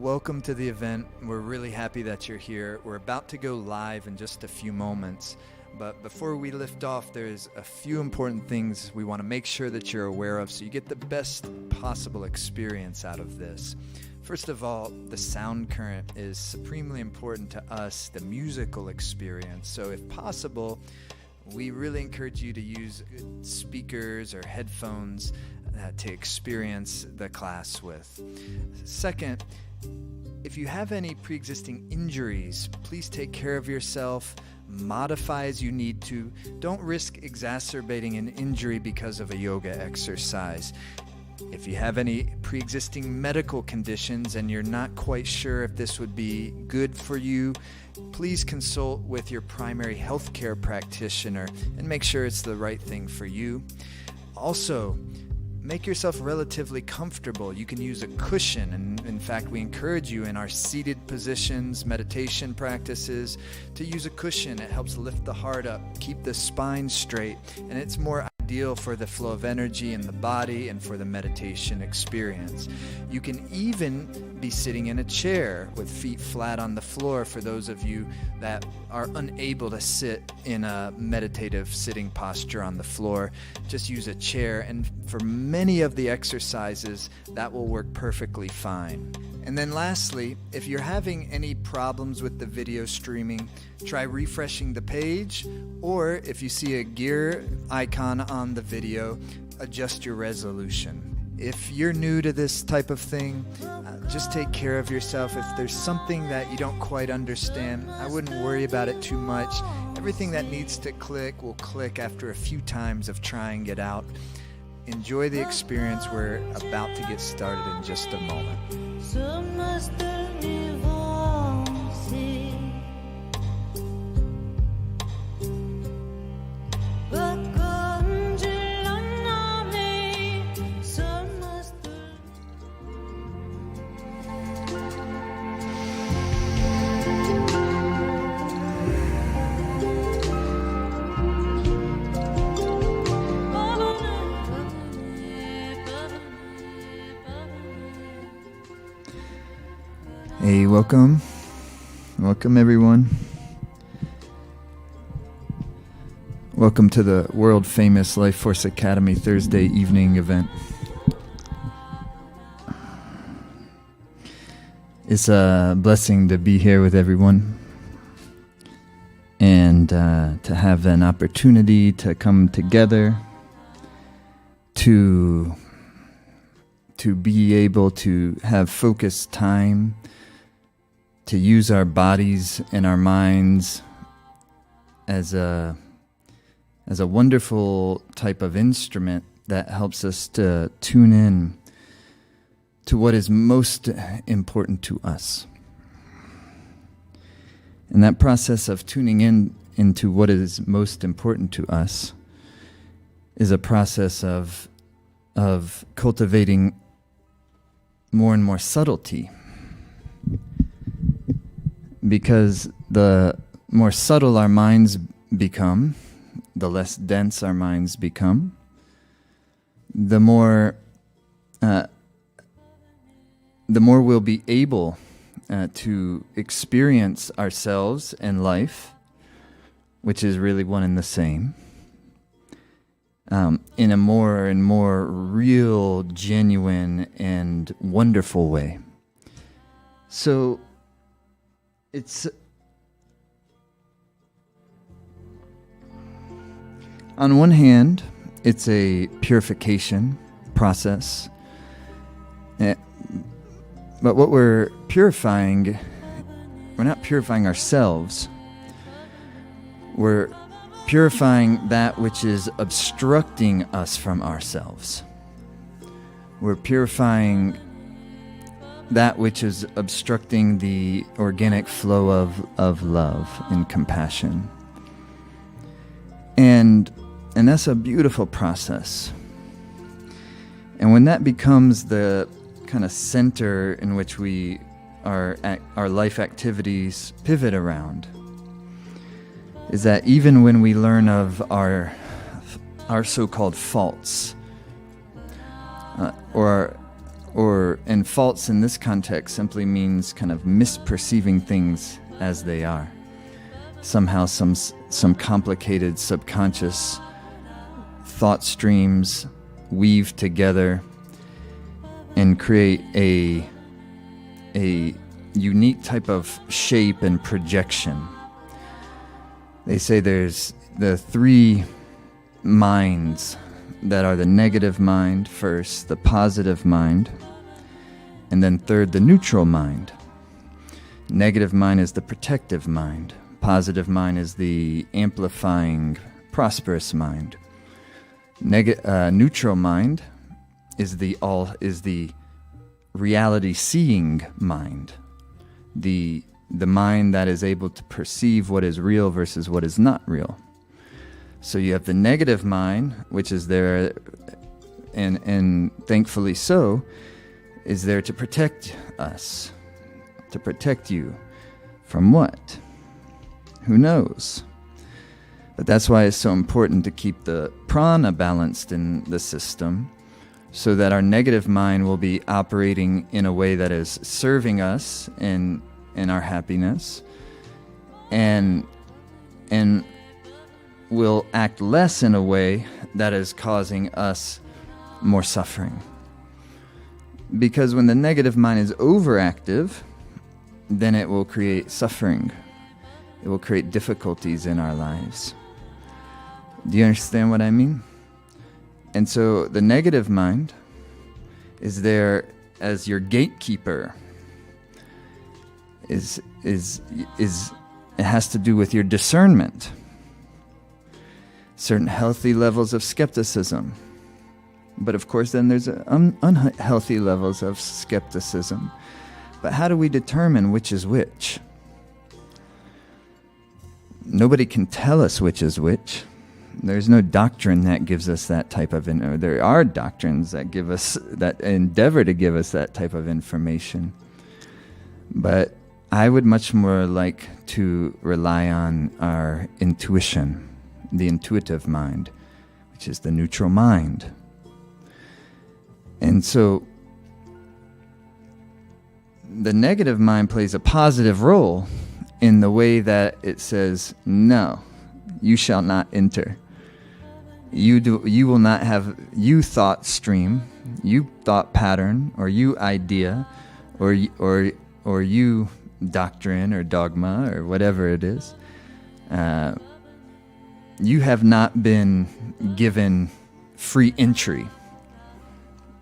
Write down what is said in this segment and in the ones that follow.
welcome to the event. We're really happy that you're here. We're about to go live in just a few moments, but before we lift off, there's a few important things we want to make sure that you're aware of so you get the best possible experience out of this. First of all, the sound current is supremely important to us, the musical experience. So if possible, we really encourage you to use speakers or headphones to experience the class with. Second, if you have any pre-existing injuries, please take care of yourself, modify as you need to. Don't risk exacerbating an injury because of a yoga exercise. If you have any pre-existing medical conditions and you're not quite sure if this would be good for you, please consult with your primary healthcare practitioner and make sure it's the right thing for you. Also, make yourself relatively comfortable. You can use a cushion, and in fact, we encourage you in our seated positions, meditation practices, to use a cushion. It helps lift the heart up, keep the spine straight, and it's more ideal for the flow of energy in the body and for the meditation experience. You can even be sitting in a chair with feet flat on the floor for those of you that are unable to sit in a meditative sitting posture on the floor. Just use a chair, and for many of the exercises, that will work perfectly fine. And then lastly, if you're having any problems with the video streaming, try refreshing the page, or if you see a gear icon on the video, adjust your resolution. If you're new to this type of thing, just take care of yourself. If there's something that you don't quite understand, I wouldn't worry about it too much. Everything that needs to click will click after a few times of trying it out. Enjoy the experience. We're about to get started in just a moment. Hey, welcome everyone. Welcome to the world famous Life Force Academy Thursday evening event. It's a blessing to be here with everyone and to have an opportunity to come together to be able to have focused time, to use our bodies and our minds as a wonderful type of instrument that helps us to tune in to what is most important to us. And that process of tuning into what is most important to us is a process of cultivating more and more subtlety. Because the more subtle our minds become, the less dense our minds become, the more we'll be able to experience ourselves and life, which is really one and the same, in a more and more real, genuine, and wonderful way. So it's on one hand, it's a purification process, but what we're purifying, we're not purifying ourselves. We're purifying that which is obstructing us from ourselves. We're purifying that which is obstructing the organic flow of love and compassion. And that's a beautiful process. And when that becomes the kind of center in which our life activities pivot around, is that even when we learn of our our so-called faults, and And false in this context simply means kind of misperceiving things as they are. Somehow some complicated subconscious thought streams weave together and create a unique type of shape and projection. They say there's the three minds that are the negative mind first, the positive mind, and then third, the neutral mind. Negative mind is the protective mind. Positive mind is the amplifying, prosperous mind. Neutral mind is the reality-seeing mind. The mind that is able to perceive what is real versus what is not real. So you have the negative mind, which is there, and thankfully so, is there to protect us, to protect you from what? Who knows? But that's why it's so important to keep the prana balanced in the system, so that our negative mind will be operating in a way that is serving us in our happiness, and will act less in a way that is causing us more suffering. Because when the negative mind is overactive, then it will create suffering. It will create difficulties in our lives. Do you understand what I mean? And so the negative mind is there as your gatekeeper. It has to do with your discernment. Certain healthy levels of skepticism. But of course then there's unhealthy levels of skepticism. But how do we determine which is which? Nobody can tell us which is which. There's no doctrine that gives us that type of there are doctrines that give us that endeavor to give us that type of information. But I would much more like to rely on our intuition, the intuitive mind, which is the neutral mind. And so the negative mind plays a positive role in the way that it says, no, you shall not enter. You will not have you thought stream, you thought pattern, or you idea, or you doctrine or dogma or whatever it is. You have not been given free entry.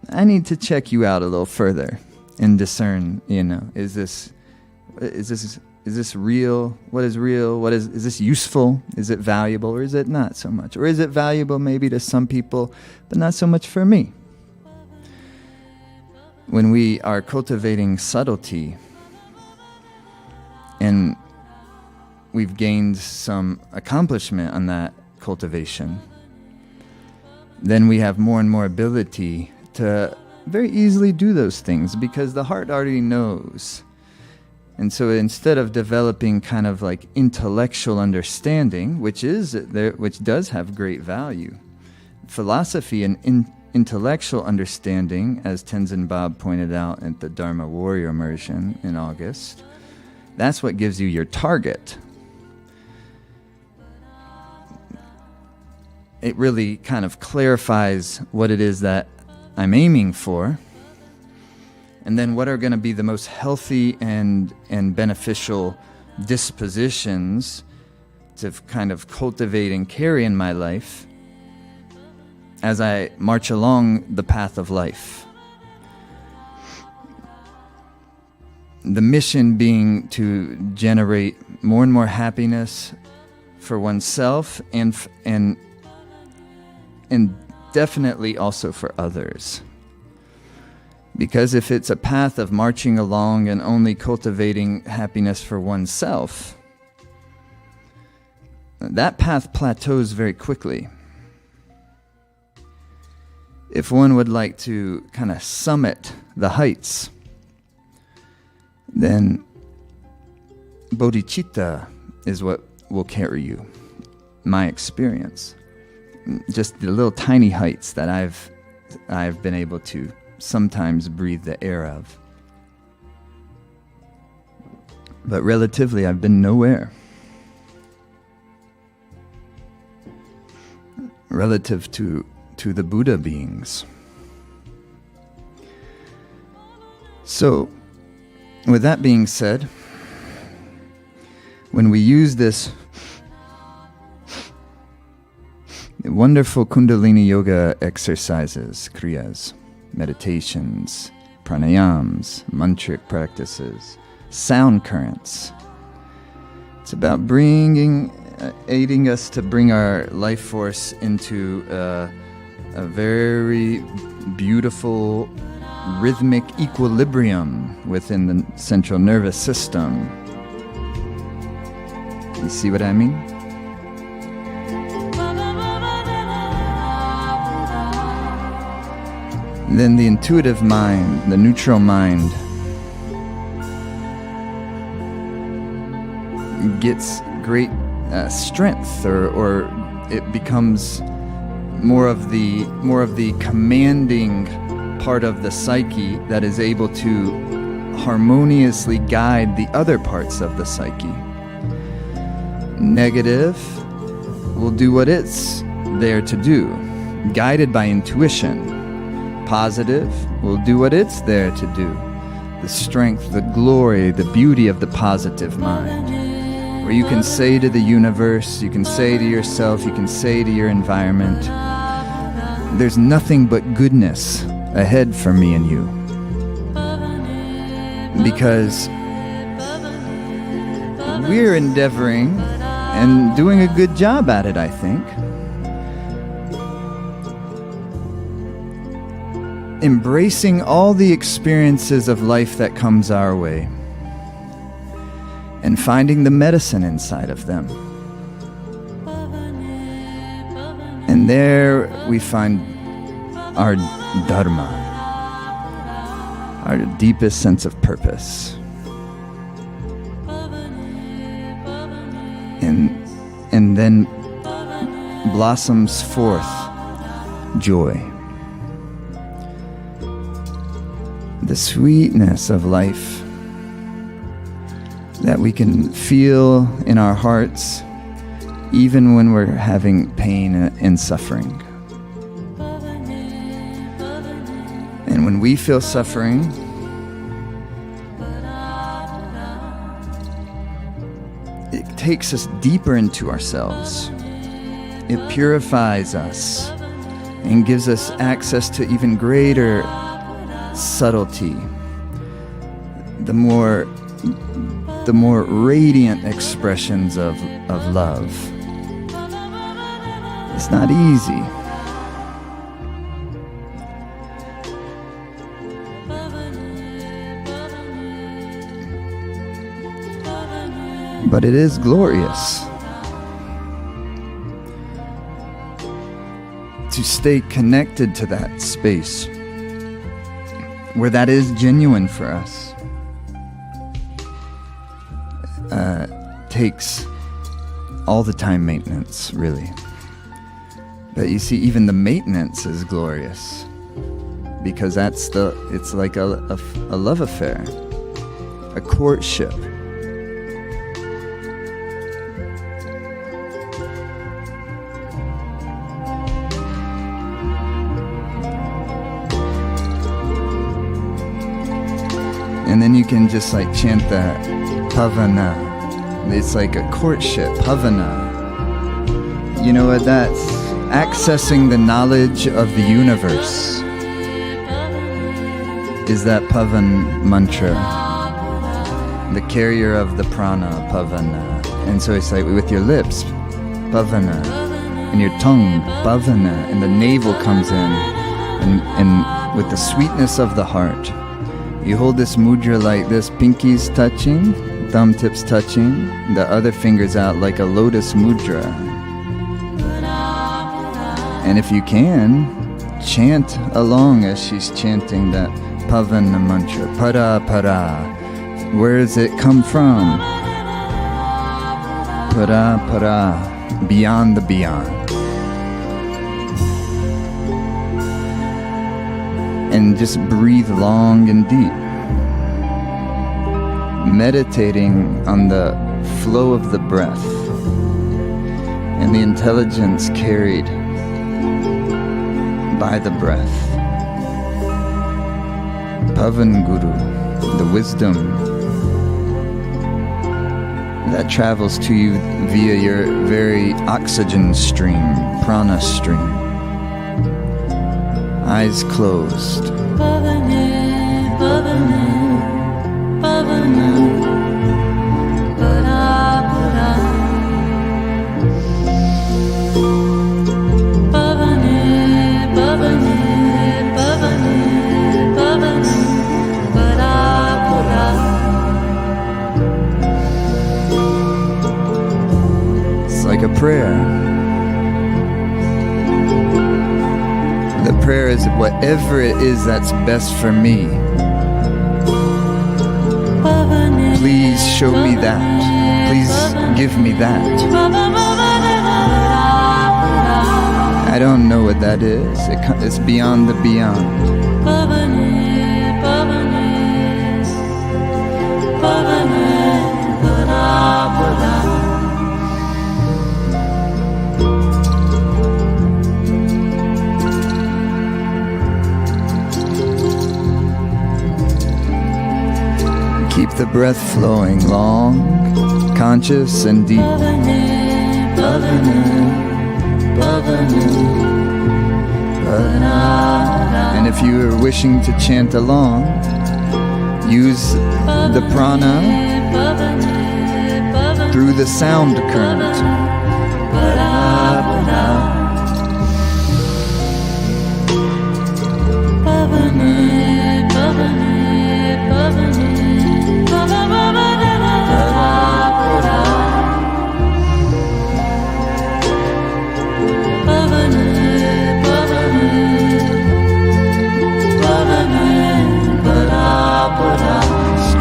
I need to check you out a little further and discern, is this real? What is real? Is this useful? Is it valuable, or is it not so much? Or is it valuable maybe to some people, but not so much for me? When we are cultivating subtlety and we've gained some accomplishment on that cultivation, then we have more and more ability to very easily do those things because the heart already knows. And so instead of developing kind of like intellectual understanding, which does have great value, philosophy and intellectual understanding, as Tenzin Bob pointed out at the Dharma Warrior immersion in August, that's what gives you your target. It really kind of clarifies what it is that I'm aiming for, and then what are going to be the most healthy and beneficial dispositions to kind of cultivate and carry in my life as I march along the path of life. The mission being to generate more and more happiness for oneself and definitely also for others. Because if it's a path of marching along and only cultivating happiness for oneself, that path plateaus very quickly. If one would like to kind of summit the heights, then bodhicitta is what will carry you. My experience. Just the little tiny heights that I've been able to sometimes breathe the air of. But relatively, I've been nowhere. Relative to the Buddha beings. So, with that being said, when we use this wonderful Kundalini Yoga exercises, kriyas, meditations, pranayams, mantric practices, sound currents, it's about aiding us to bring our life force into a very beautiful rhythmic equilibrium within the central nervous system. You see what I mean? Then the intuitive mind, the neutral mind, gets great strength, or it becomes more of the commanding part of the psyche that is able to harmoniously guide the other parts of the psyche. Negative will do what it's there to do, guided by intuition. Positive will do what it's there to do. The strength, the glory, the beauty of the positive mind. Where you can say to the universe, you can say to yourself, you can say to your environment, there's nothing but goodness ahead for me and you. Because we're endeavoring and doing a good job at it, I think. Embracing all the experiences of life that comes our way and finding the medicine inside of them. And there we find our dharma, our deepest sense of purpose. And then blossoms forth joy. The sweetness of life that we can feel in our hearts even when we're having pain and suffering. And when we feel suffering, it takes us deeper into ourselves. It purifies us and gives us access to even greater subtlety, the more radiant expressions of love. It's not easy. But it is glorious to stay connected to that space where that is genuine for us. Takes all the time maintenance, really. But you see, even the maintenance is glorious because it's like a love affair, a courtship. And then you can just like chant that pavana. It's like a courtship, pavana. You know what that's? Accessing the knowledge of the universe is that pavan mantra. The carrier of the prana, pavana. And so it's like with your lips, pavana. And your tongue, pavana. And the navel comes in. And with the sweetness of the heart. You hold this mudra like this, pinkies touching, thumb tips touching, the other fingers out like a lotus mudra. And if you can, chant along as she's chanting that pavana mantra, para para. Where does it come from? Para para, beyond the beyond. and just breathe long and deep, meditating on the flow of the breath and the intelligence carried by the breath. Pavan Guru, the wisdom that travels to you via your very oxygen stream, prana stream. Eyes closed. It's like a prayer. The prayer is whatever it is that's best for me. Please show me that. Please give me that. I don't know what that is. It's beyond the beyond. Keep the breath flowing long, conscious and deep. And if you are wishing to chant along, use the prana through the sound current.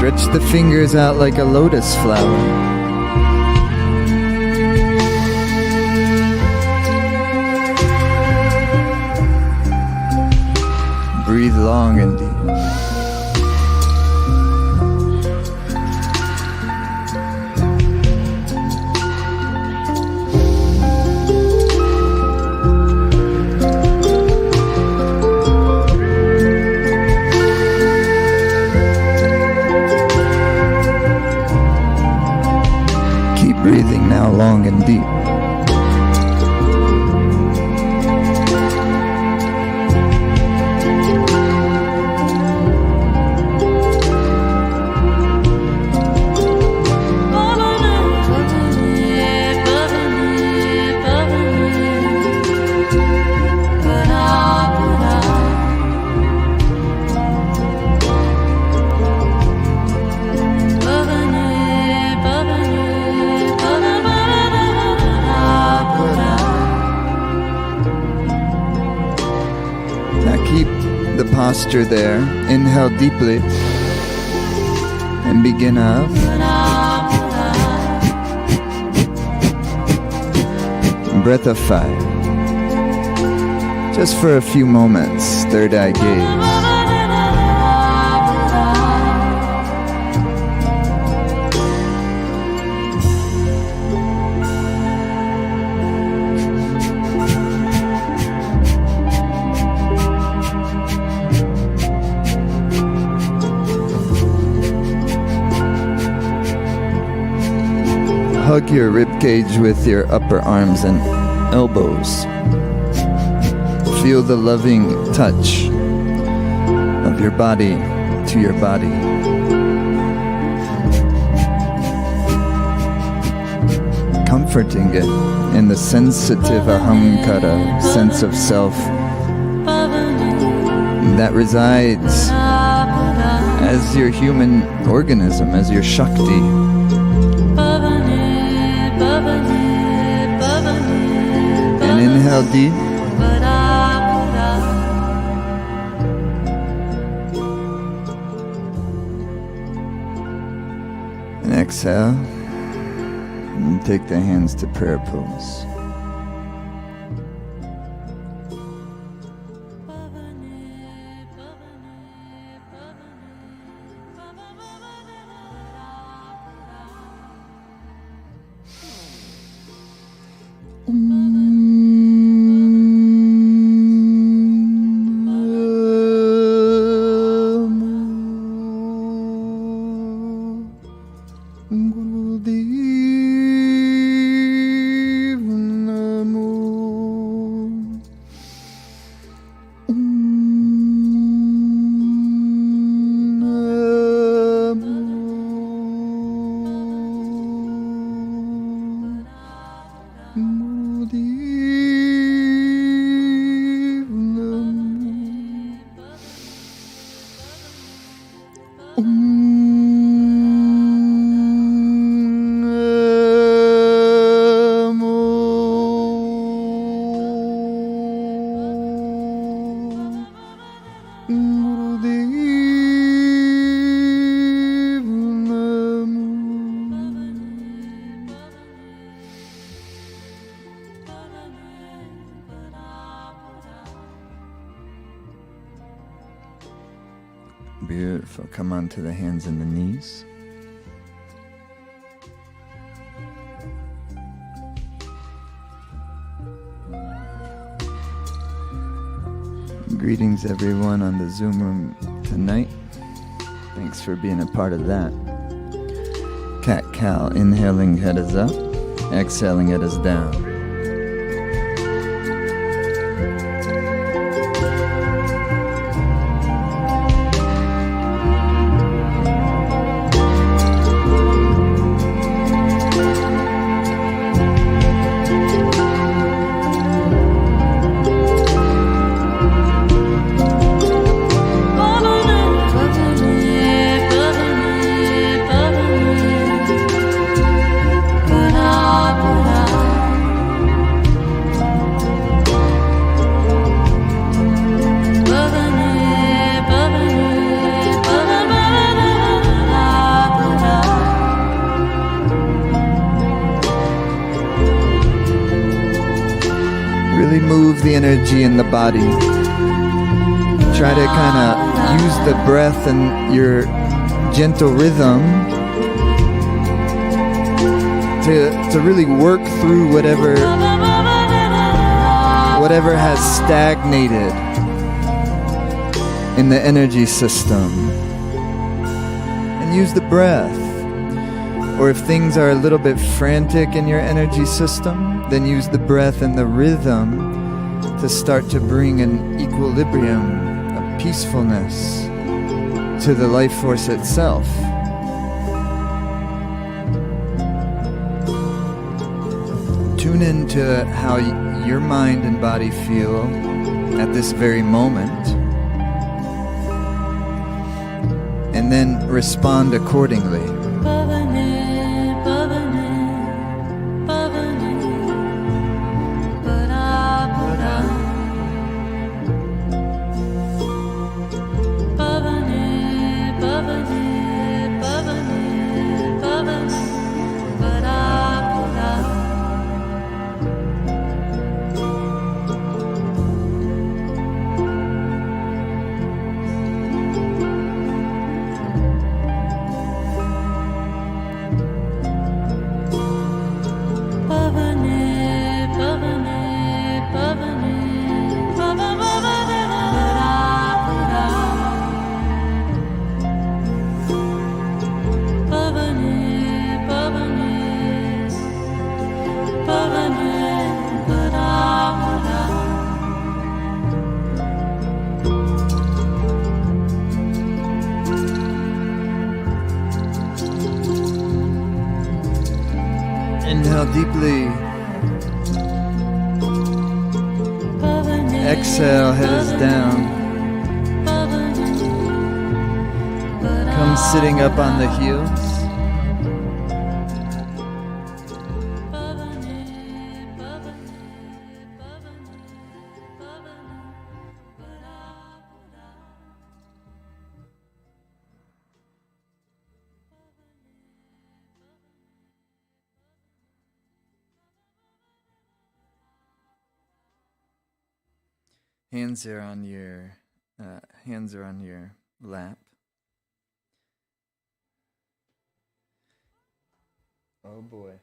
Stretch the fingers out like a lotus flower. Breathe long and deep. Breathing now long and deep. Keep the posture there. Inhale deeply and begin up. Breath of fire. Just for a few moments, third eye gaze. Hug your rib cage with your upper arms and elbows. Feel the loving touch of your body to your body. Comforting it in the sensitive ahamkara, sense of self, that resides as your human organism, as your Shakti. And inhale deep. And exhale. And take the hands to prayer pose. Beautiful. Come on to the hands and the knees. Greetings everyone on the Zoom room tonight. Thanks for being a part of that. Cat cow, inhaling, head is up. Exhaling, head is down. Really move the energy in the body. Try to kind of use the breath and your gentle rhythm to really work through whatever has stagnated in the energy system. And use the breath. Or if things are a little bit frantic in your energy system, then use the breath and the rhythm to start to bring an equilibrium, a peacefulness to the life force itself. Tune into how your mind and body feel at this very moment, and then respond accordingly. Inhale deeply. Exhale, head is down. Come sitting up on the heels. Hands are on your lap. Oh boy.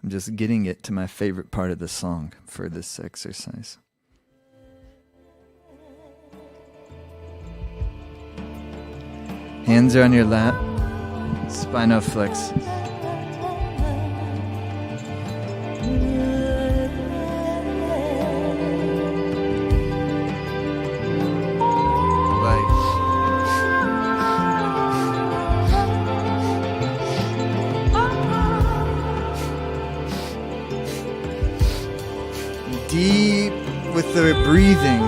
I'm just getting it to my favorite part of the song for this exercise. Hands are on your lap, spinal flex. Deep with the breathing.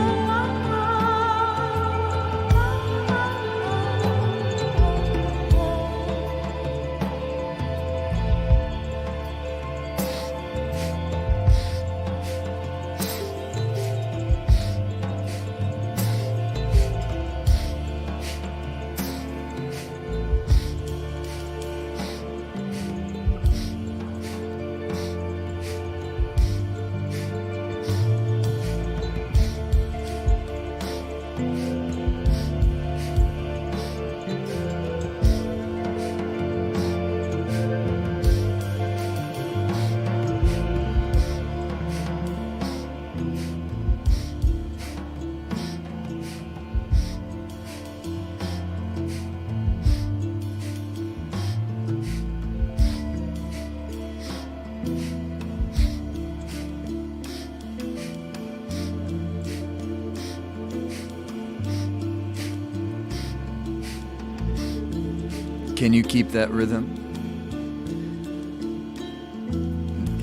Can you keep that rhythm?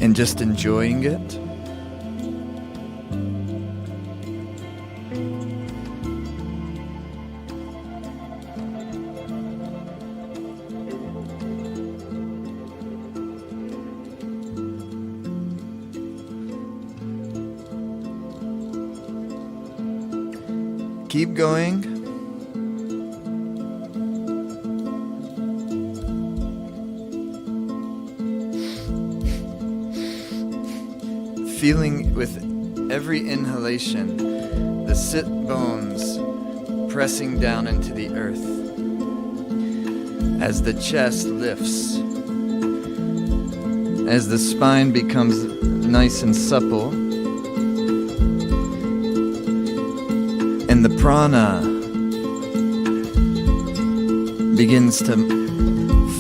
And just enjoying it? Keep going. Feeling with every inhalation, the sit bones pressing down into the earth as the chest lifts, as the spine becomes nice and supple, and the prana begins to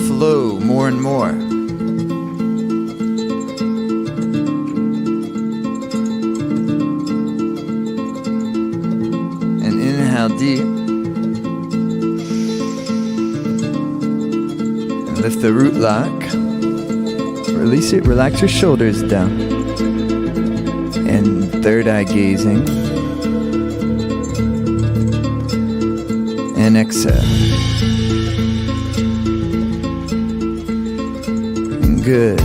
flow more and more. Deep and lift the root lock, release it, relax your shoulders down, and third eye gazing, and exhale, and good.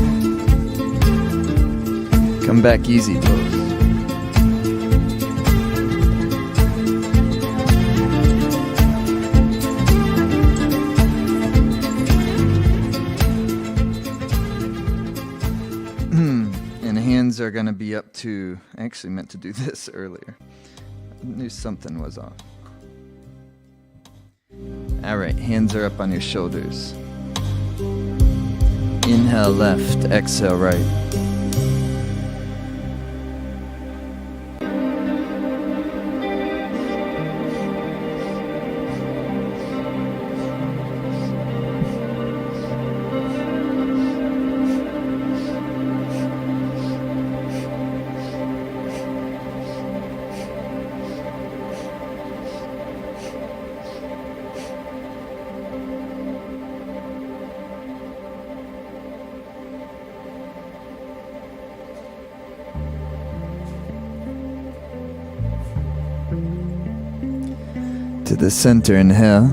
Come back easy, toes. Are going to be up to, I actually meant to do this earlier. I knew something was off. All right, hands are up on your shoulders. Inhale left, exhale right. To the center, inhale.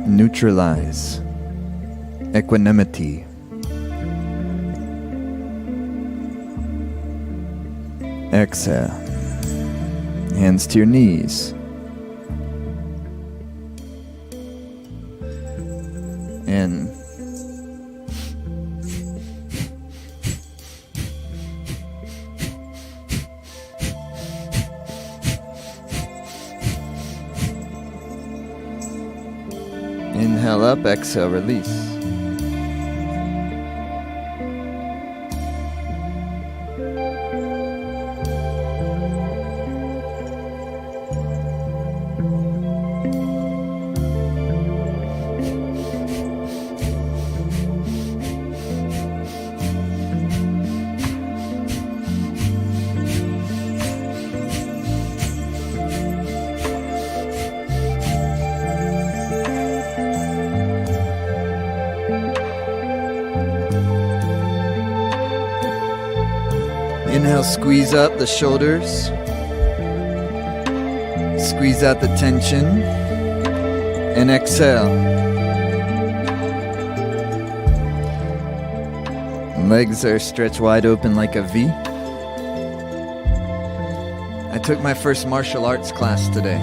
Neutralize. Equanimity. Exhale. Hands to your knees. In. Inhale up, exhale, release. Inhale, squeeze up the shoulders. Squeeze out the tension. And exhale. Legs are stretched wide open like a V. I took my first martial arts class today.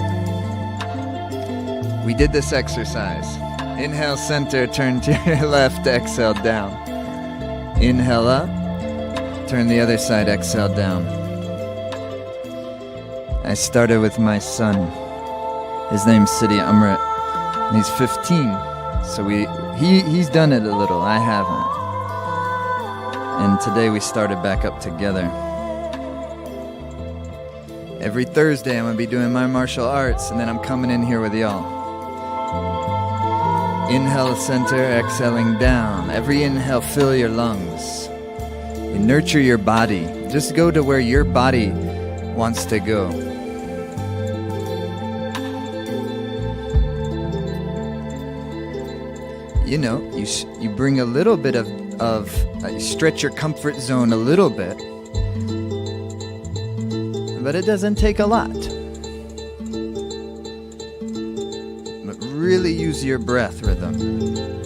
We did this exercise. Inhale, center, turn to your left, exhale, down. Inhale up. Turn the other side, exhale down. I started with my son. His name's Siddhi Amrit. And he's 15. So he's done it a little. I haven't. And today we started back up together. Every Thursday I'm going to be doing my martial arts, and then I'm coming in here with y'all. Inhale, center, exhaling down. Every inhale, fill your lungs. And nurture your body. Just go to where your body wants to go. You know, you bring a little bit of you stretch your comfort zone a little bit, but it doesn't take a lot. But really use your breath rhythm.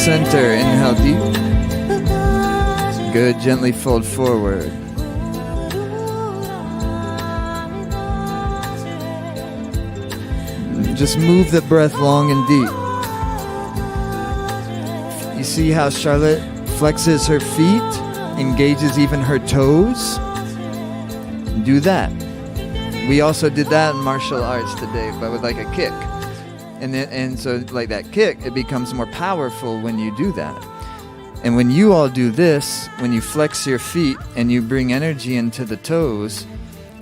Center, inhale deep. Good, gently fold forward. Just move the breath long and deep. You see how Charlotte flexes her feet, engages even her toes? Do that. We also did that in martial arts today, but with like a kick. And so like that kick, it becomes more powerful when you do that. And when you all do this, when you flex your feet and you bring energy into the toes,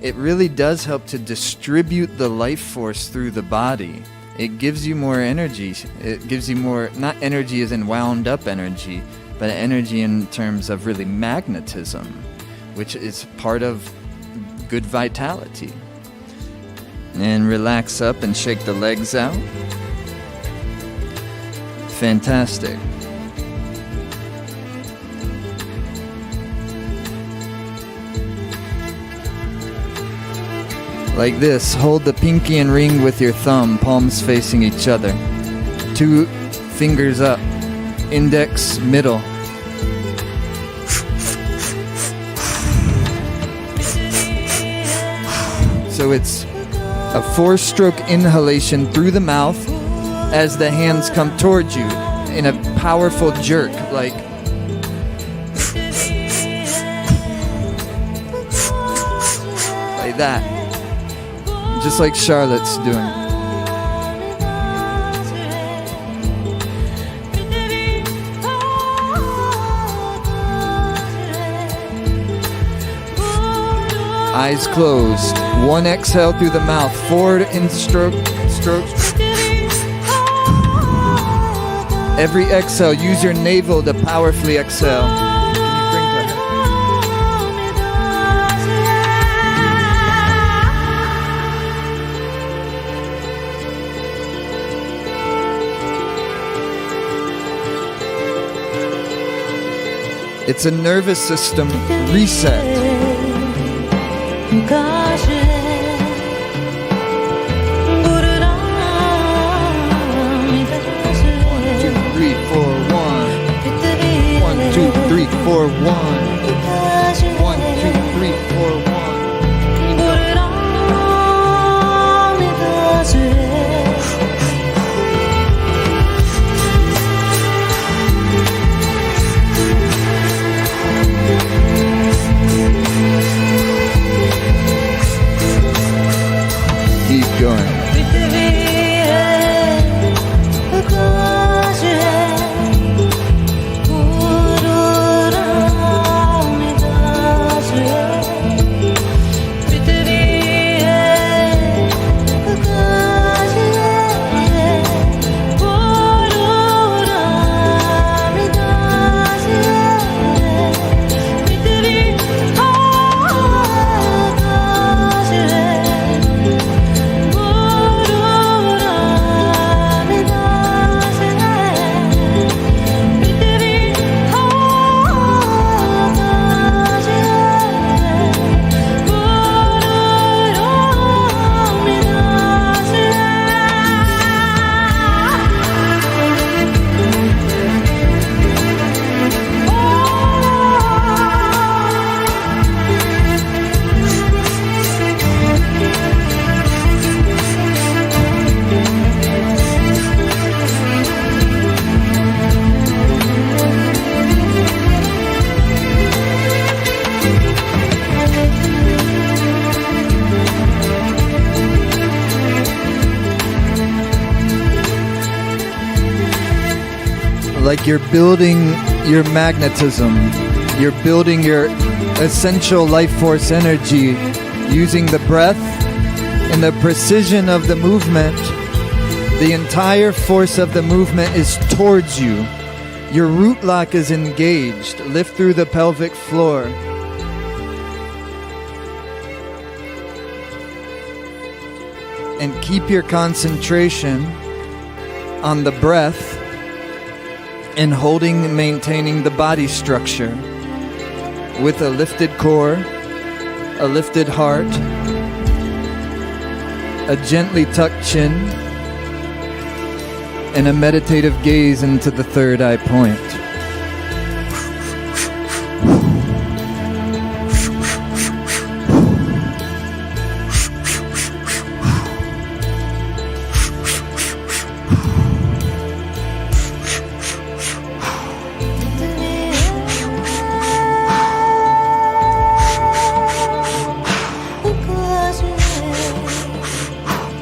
it really does help to distribute the life force through the body. It gives you more energy. It gives you more, not energy as in wound up energy, but energy in terms of really magnetism, which is part of good vitality. And relax up and shake the legs out. Fantastic. Like this, hold the pinky and ring with your thumb, palms facing each other. 2 fingers up, index, middle. So it's a 4-stroke inhalation through the mouth as the hands come towards you in a powerful jerk, like that, just like Charlotte's doing. Eyes closed. One exhale through the mouth. Forward in stroke. Every exhale, use your navel to powerfully exhale. It's a nervous system reset. 4, 1. 1, 2, 3, 4, 1. Keep going. Like you're building your magnetism, you're building your essential life force energy using the breath and the precision of the movement. The entire force of the movement is towards you. Your root lock is engaged. Lift through the pelvic floor. And keep your concentration on the breath and holding and maintaining the body structure with a lifted core, a lifted heart, a gently tucked chin, and a meditative gaze into the third eye point.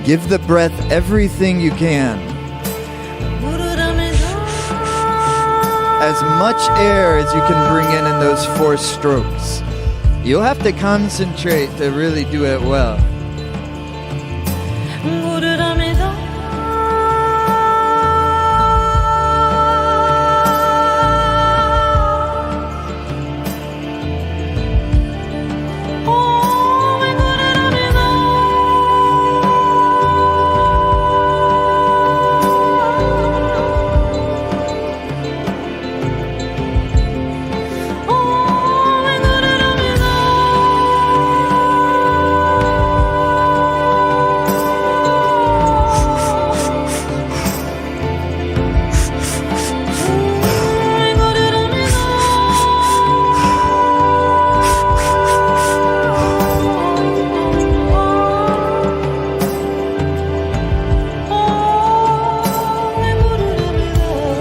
Give the breath everything you can. As much air as you can bring in those 4 strokes. You'll have to concentrate to really do it well.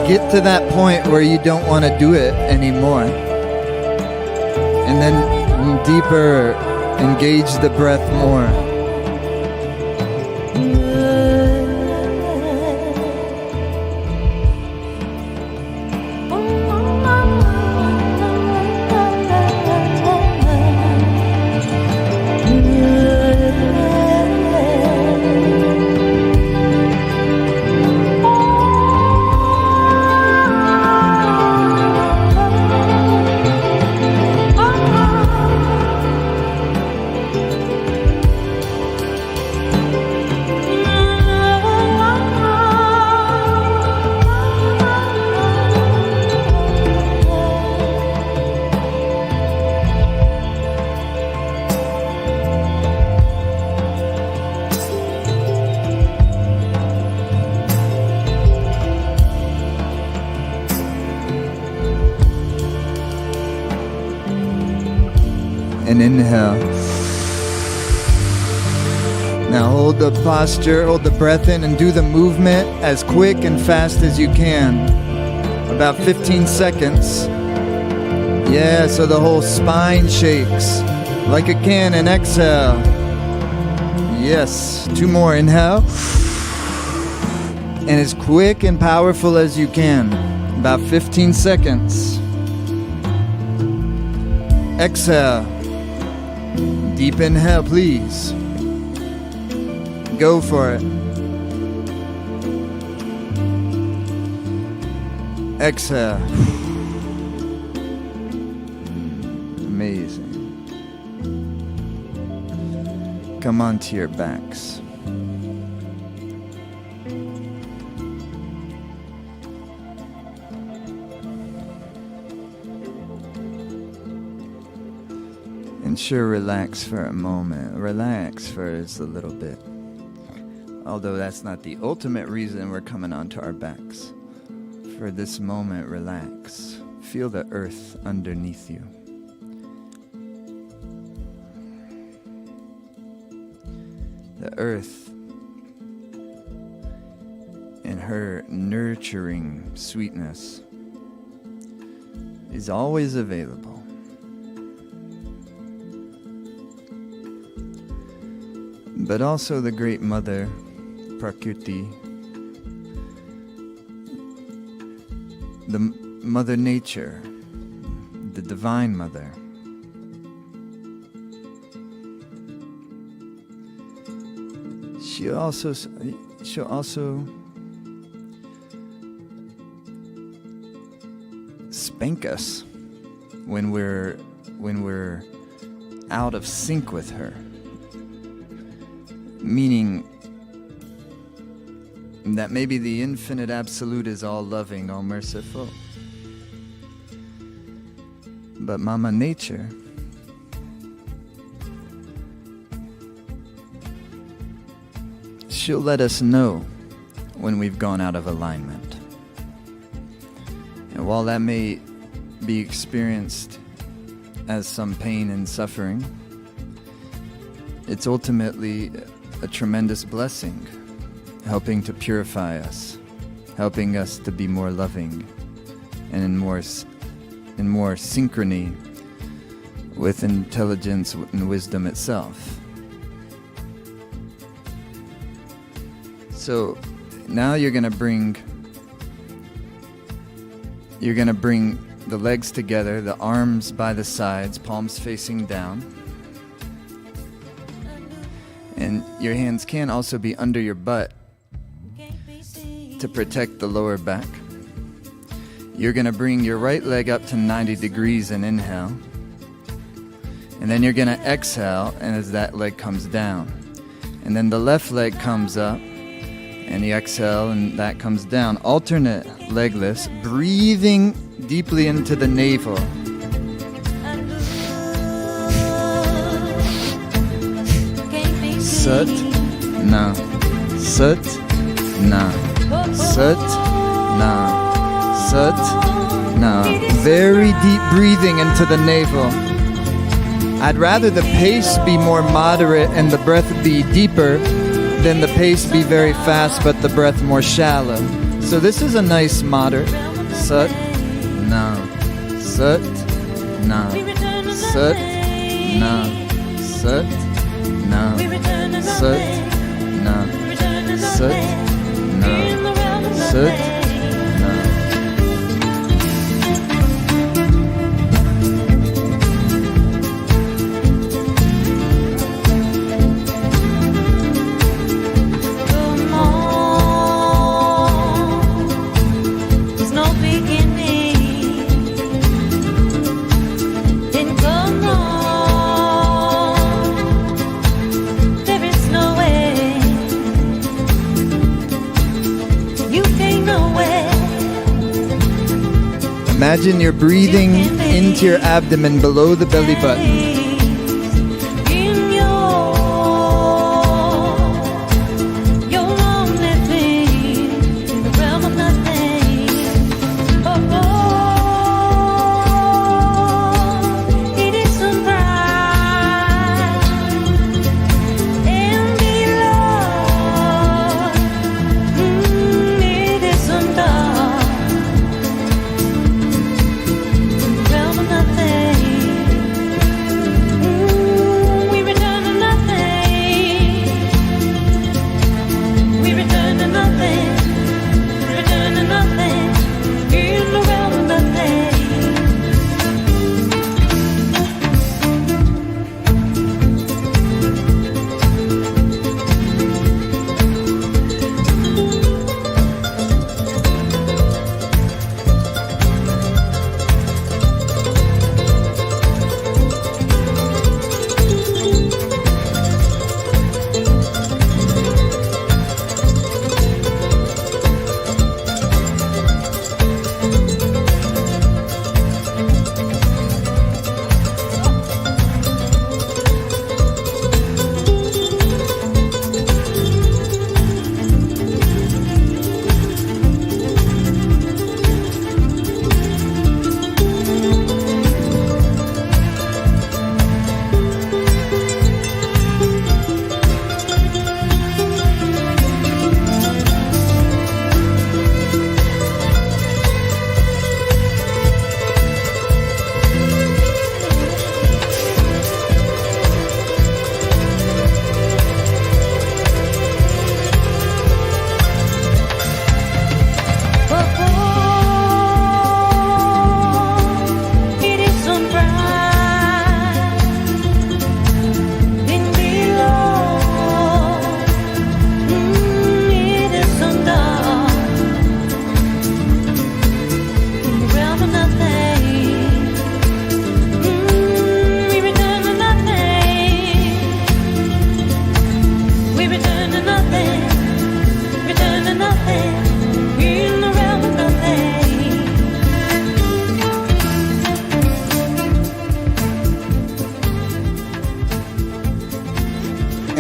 Get to that point where you don't want to do it anymore. And then deeper, engage the breath more. and inhale. Now hold the posture, hold the breath in, and do the movement as quick and fast as you can. About 15 seconds. Yeah, so the whole spine shakes like a cannon. Exhale. Yes, 2 more. Inhale. And as quick and powerful as you can. About 15 seconds. Exhale. Deep inhale, please. Go for it. Exhale. Amazing. Come onto your backs. And sure, relax for a moment. Relax for just a little bit. Although that's not the ultimate reason we're coming onto our backs. For this moment, relax. Feel the earth underneath you. The earth in her nurturing sweetness is always available. But also the great mother, Prakriti, the Mother Nature, the Divine Mother. She'll also spank us when we're out of sync with her. Meaning that maybe the infinite absolute is all loving, all merciful. But Mama Nature she'll let us know when we've gone out of alignment. And while that may be experienced as some pain and suffering, it's ultimately a tremendous blessing, helping to purify us, helping us to be more loving and in more synchrony with intelligence and wisdom itself. So now you're gonna bring the legs together, the arms by the sides, palms facing down. And your hands can also be under your butt to protect the lower back. You're going to bring your right leg up to 90 degrees and inhale. And then you're going to exhale, and as that leg comes down. And then the left leg comes up, and you exhale, and that comes down. Alternate legless, breathing deeply into the navel. Sat, na, sat, na, sat, na, sat, na. Very deep breathing into the navel. I'd rather the pace be more moderate and the breath be deeper than the pace be very fast but the breath more shallow. So this is a nice moderate. Sat, na, sat, na, sat, na, sat, na, sat, na, sat, na, sat, na. Imagine you're breathing into your abdomen below the belly button.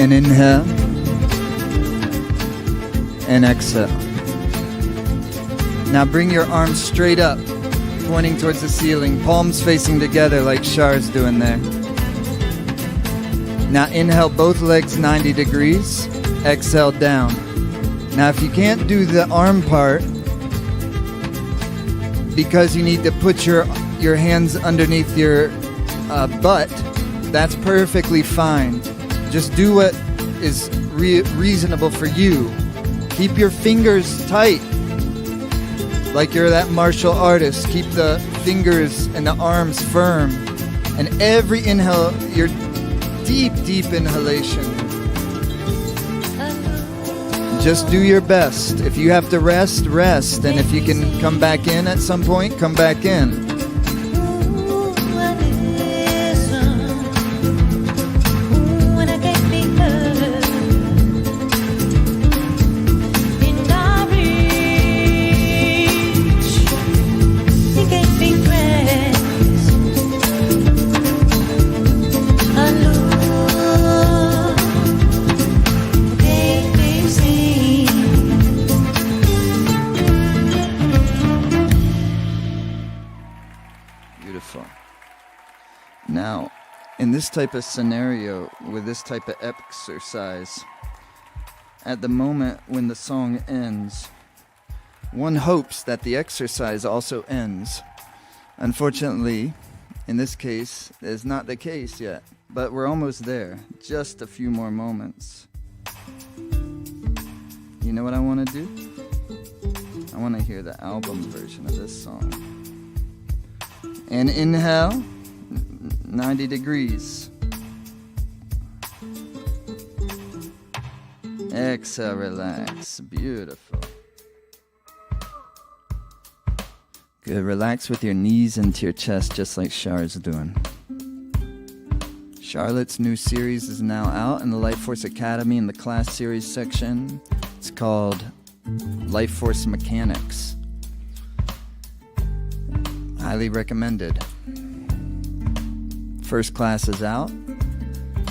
And inhale. And exhale. Now bring your arms straight up, pointing towards the ceiling, palms facing together like Char's doing there. Now inhale both legs 90 degrees, exhale down. Now if you can't do the arm part because you need to put your hands underneath your butt, that's perfectly fine. Just do what is reasonable for you. Keep your fingers tight, like you're that martial artist. Keep the fingers and the arms firm. And every inhale, your deep, deep inhalation. Just do your best. If you have to rest, rest. And if you can come back in at some point, come back in. Now, in this type of scenario, with this type of exercise, at the moment when the song ends, one hopes that the exercise also ends. Unfortunately, in this case, it's not the case yet, but we're almost there. Just a few more moments. You know what I want to do? I want to hear the album version of this song. And inhale. 90 degrees. Exhale, relax. Beautiful. Good. Relax with your knees into your chest, just like Char's doing. Charlotte's new series is now out in the Life Force Academy in the class series section. It's called Life Force Mechanics. Highly recommended. First class is out.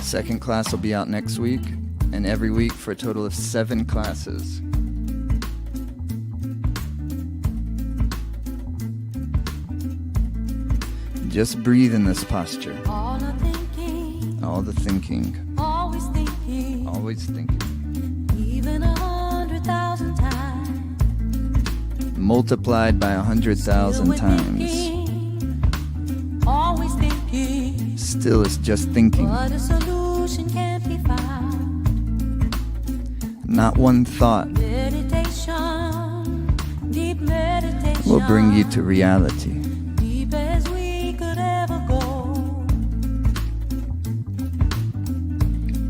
Second class will be out next week, and every week for a total of 7 classes. Just breathe in this posture. All the thinking. Always thinking. Always thinking. Even 100,000 times. Multiplied by 100,000 times. Always thinking. Still is just thinking. But a solution can't be found. Not one thought meditation, deep meditation, will bring you to reality. Deep as we could ever go.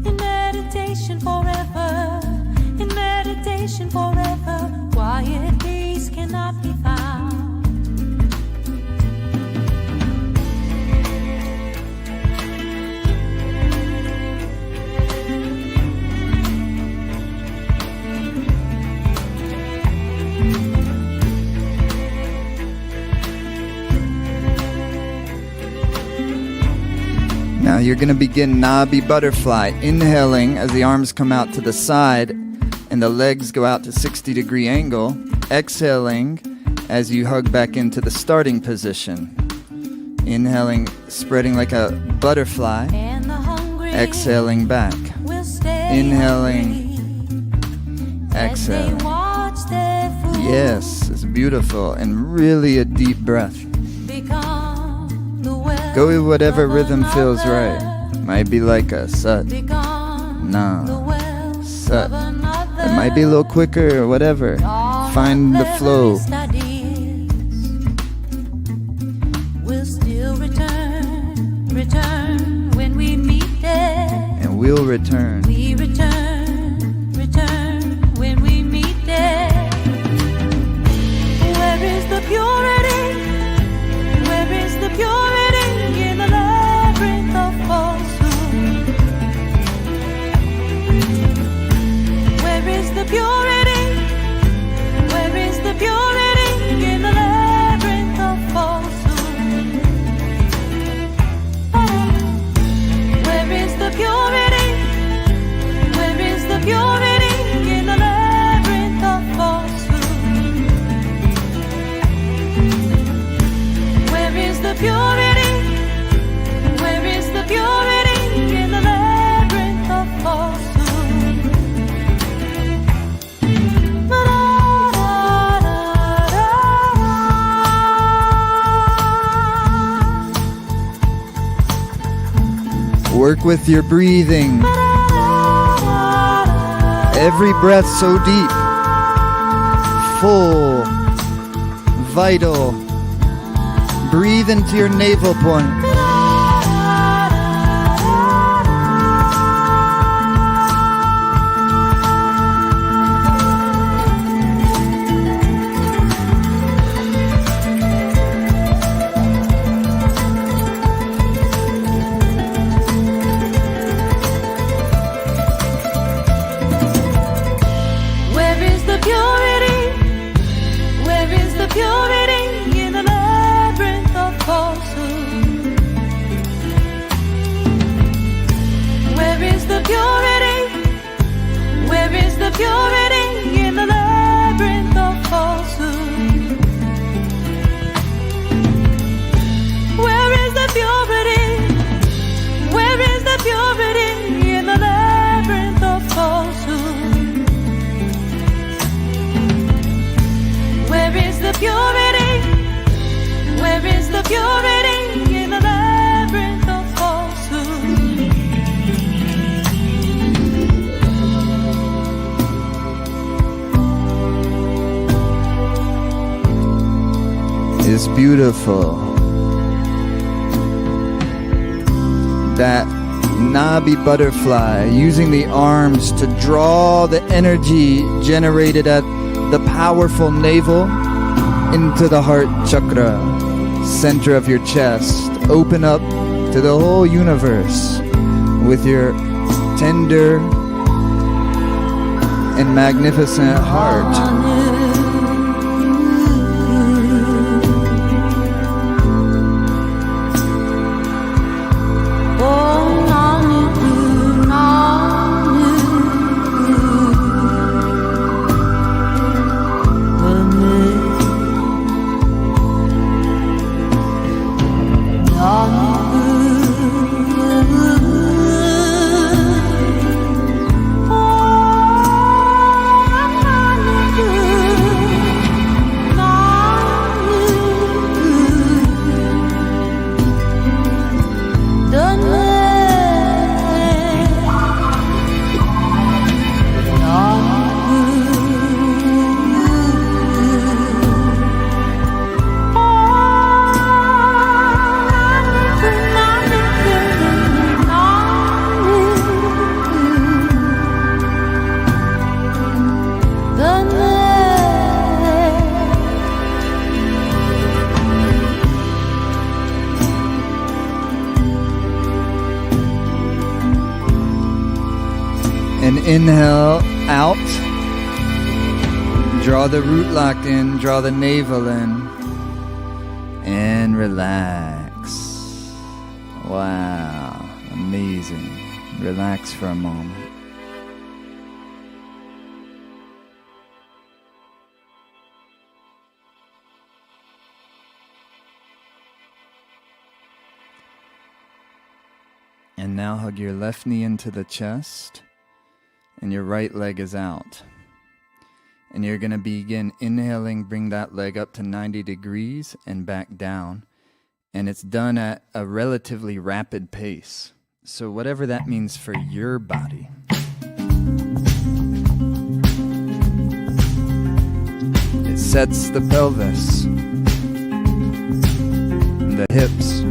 In meditation forever. In meditation forever. Quiet peace cannot be found. Now you're going to begin Nabi Butterfly, inhaling as the arms come out to the side and the legs go out to 60-degree angle, exhaling as you hug back into the starting position. Inhaling, spreading like a butterfly, exhaling back, inhaling, exhaling. Yes, it's beautiful, and really a deep breath. Go with whatever rhythm feels right. Might be like a sut, nah, sut. It might be a little quicker or whatever. Find the flow. We'll still return when we meet there. And we'll return. We return when we meet there. Where is the purity? Where is the purity? The purity, where is the purity in the labyrinth of falsehood? Where is the purity? purity? Where is the purity in the labyrinth of falsehood? Work with your breathing. Every breath so deep, full, vital. Breathe into your navel point. Purity in the labyrinth of falsehood. Where is the purity? Where is the purity in the labyrinth of falsehood? Where is the purity? Where is the purity in the labyrinth of falsehood? Is beautiful. That Nabi butterfly using the arms to draw the energy generated at the powerful navel into the heart chakra, center of your chest. Open up to the whole universe with your tender and magnificent heart. And inhale out. Draw the root lock in, draw the navel in. And relax. Wow, amazing. Relax for a moment. And now hug your left knee into the chest. And your right leg is out. And you're going to begin inhaling, bring that leg up to 90 degrees and back down. And it's done at a relatively rapid pace. So whatever that means for your body. It sets the pelvis, the hips,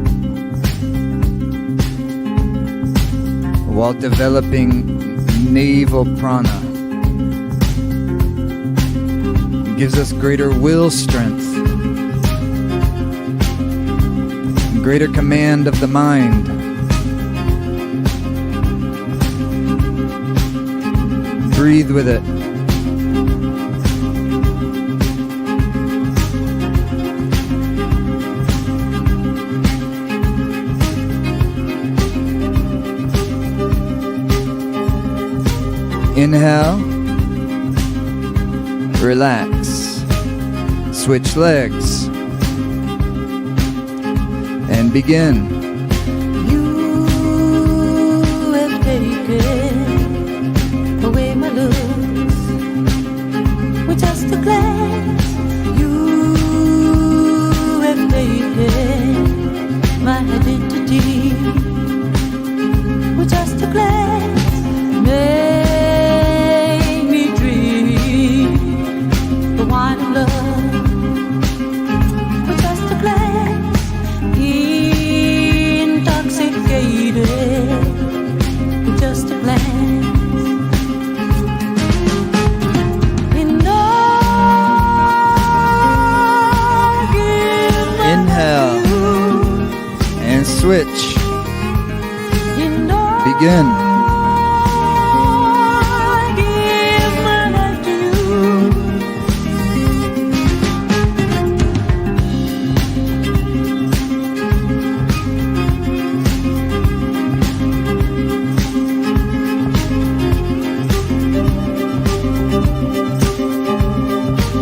while developing navel prana. Gives us greater will strength, greater command of the mind. Breathe with it. Inhale, relax, switch legs. and begin. You have taken away my looks with just a glance. You have taken my identity with just a glance. Make me dream the wine of love with just a glance. Intoxicated with just a glance. And I give my Inhale life to you. and switch. And I Begin. give my life to you.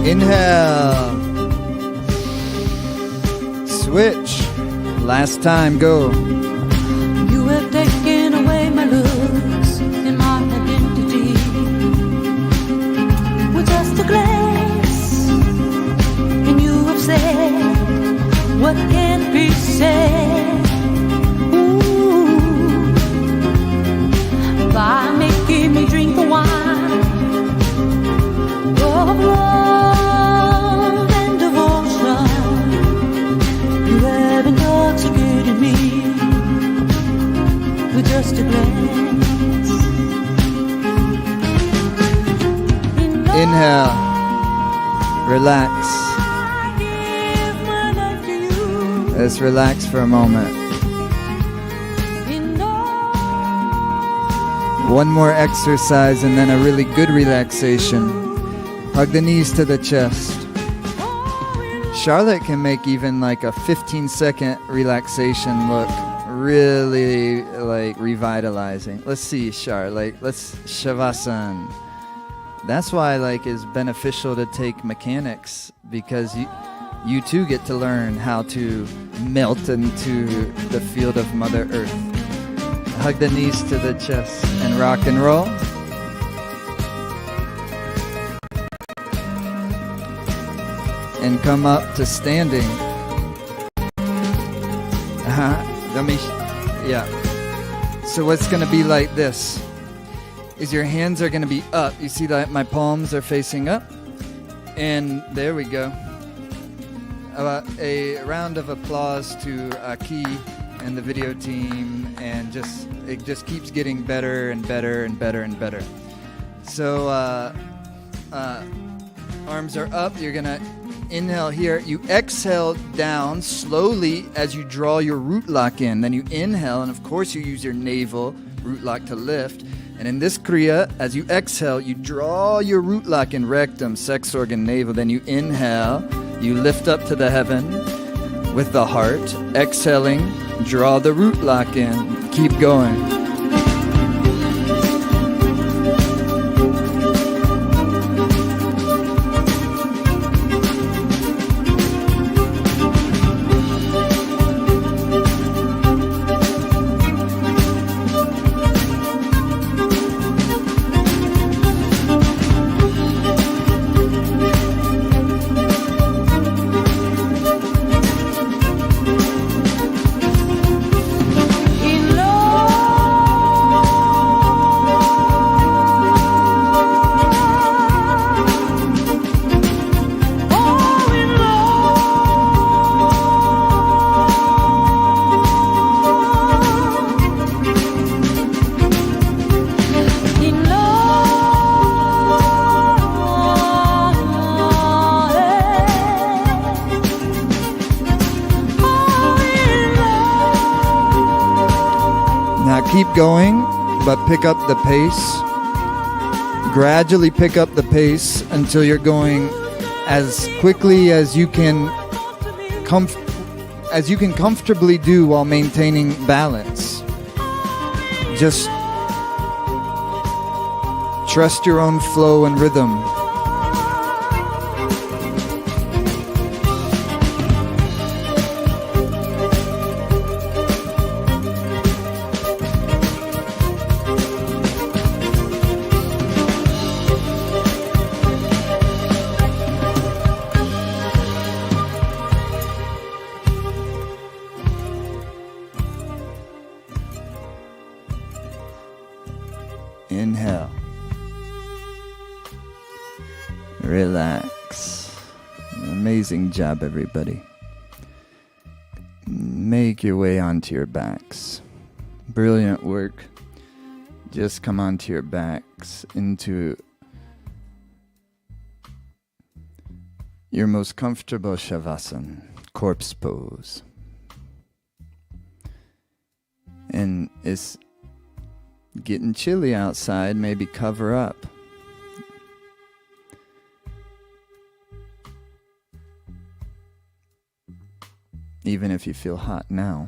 Inhale. Switch. Last time, go. You have taken away my looks and my identity with just a glance. And you have said what can't be said. Ooh. By making me drink the wine of love and devotion. You have intoxicated me with just a glance. Inhale. Relax. I give my life to you. Let's relax for a moment. And all One more exercise and then a really good relaxation. Hug the knees to the chest. Charlotte can make even like a 15-second relaxation look really like revitalizing. Let's see, Charlotte. Let's Shavasana. That's why like it's beneficial to take mechanics, because you too get to learn how to melt into the field of Mother Earth. Hug the knees to the chest and rock and roll. And come up to standing. So what's going to be like this is your hands are going to be up. You see that my palms are facing up? And there we go. A round of applause to Aki and the video team, and it just keeps getting better and better and better and better. So arms are up. You're gonna inhale here. You exhale down slowly as you draw your root lock in. Then you inhale, and of course you use your navel root lock to lift. And in this kriya, as you exhale, you draw your root lock in rectum, sex organ, navel. Then you inhale, you lift up to the heaven with the heart. Exhaling, draw the root lock in. Keep going. Keep going, but pick up the pace. Gradually pick up the pace until you're going as quickly as you can comfortably do while maintaining balance. Just trust your own flow and rhythm. Inhale. Relax. Amazing job, everybody. Make your way onto your backs. Brilliant work. Just come onto your backs into your most comfortable Shavasana, corpse pose. And it's getting chilly outside, maybe cover up. Even if you feel hot now.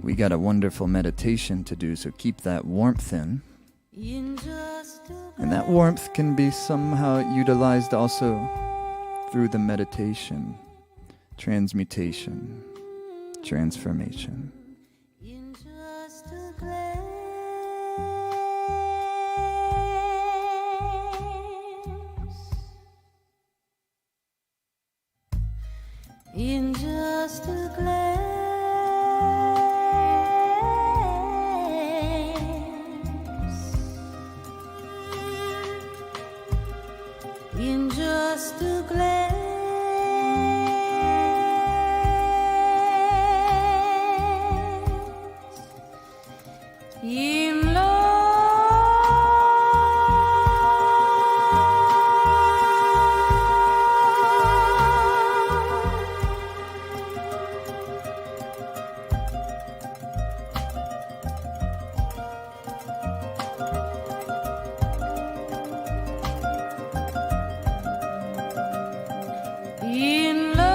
We got a wonderful meditation to do, so keep that warmth in. And that warmth can be somehow utilized also through the meditation, transmutation, transformation. In just a glance, in just a glance, in love. In love.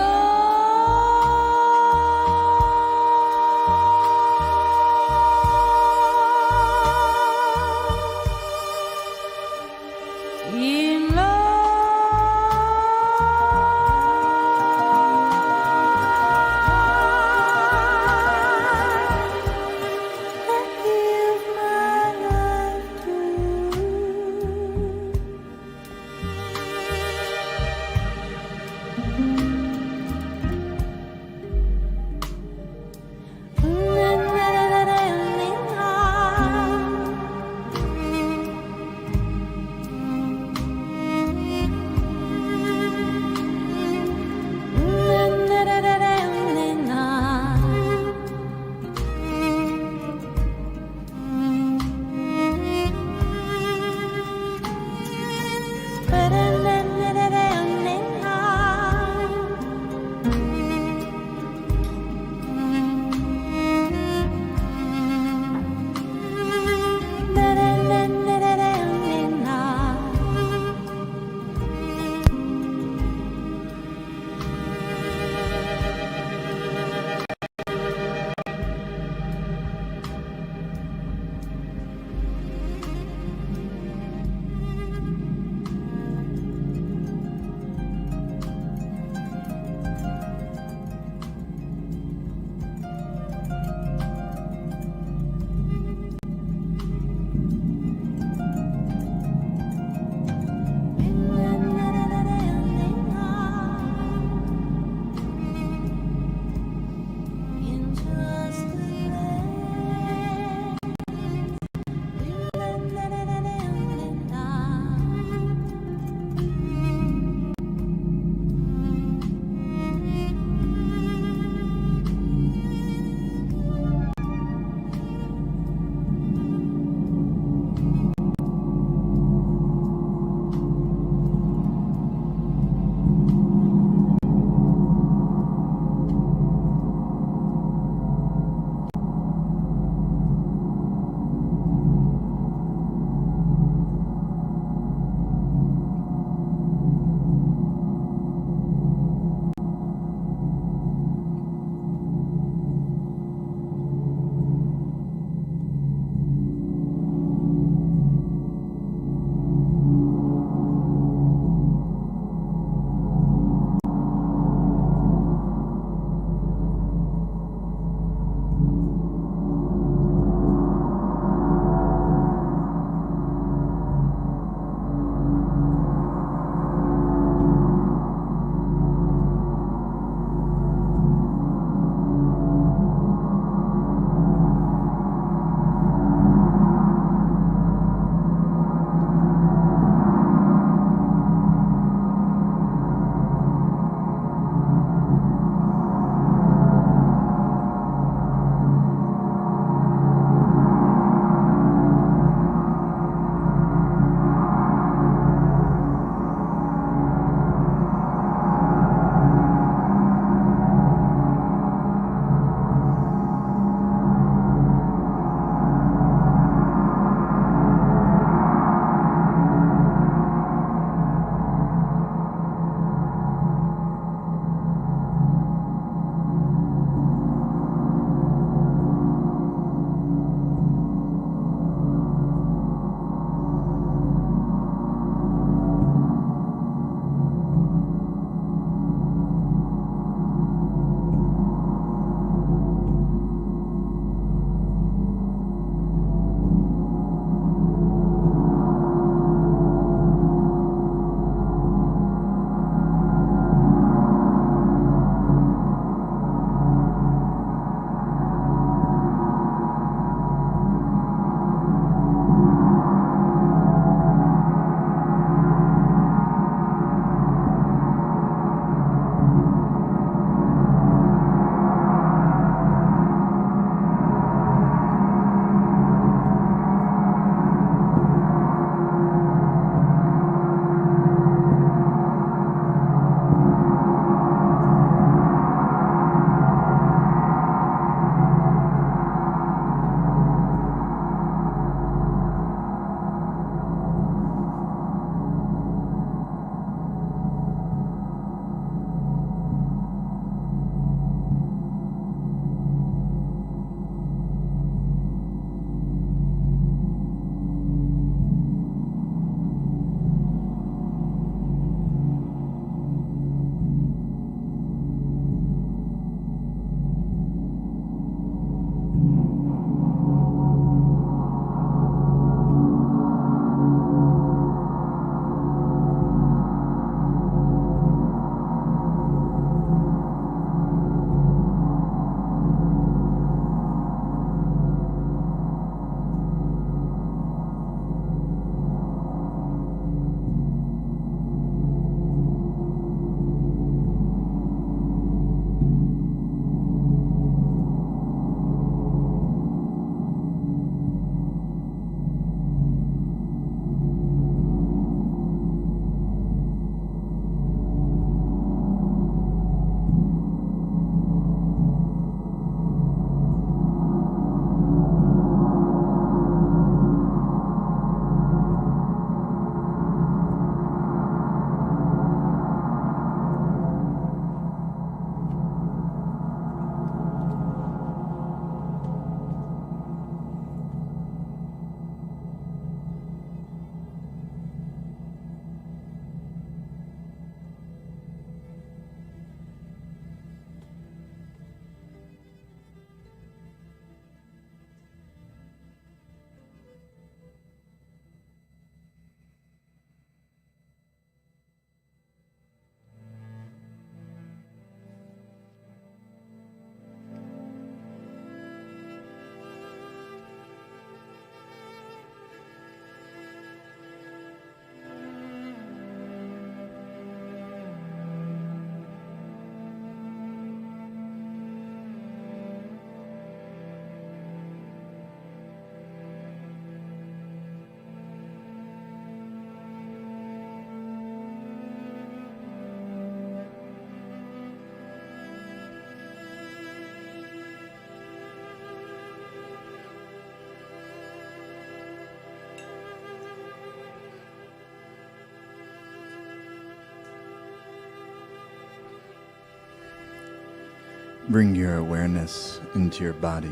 Bring your awareness into your body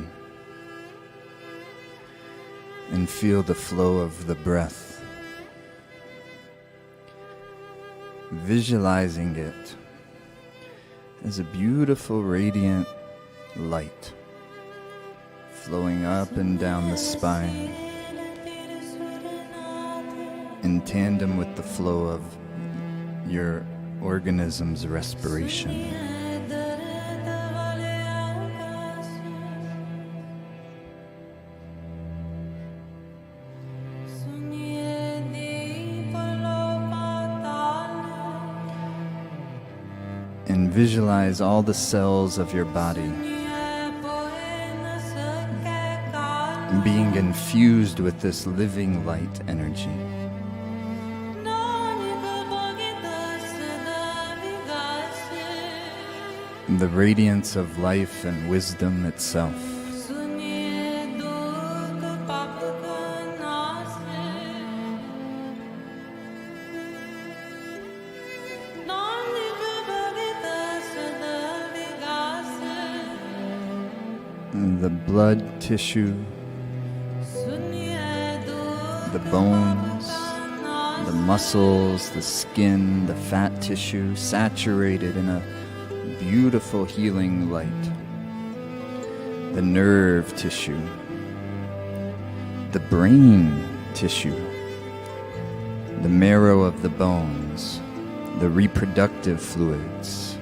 and feel the flow of the breath, visualizing it as a beautiful radiant light flowing up and down the spine in tandem with the flow of your organism's respiration. And visualize all the cells of your body being infused with this living light energy. The radiance of life and wisdom itself. The blood tissue, the bones, the muscles, the skin, the fat tissue, saturated in a beautiful healing light. The nerve tissue, the brain tissue, the marrow of the bones, the reproductive fluids.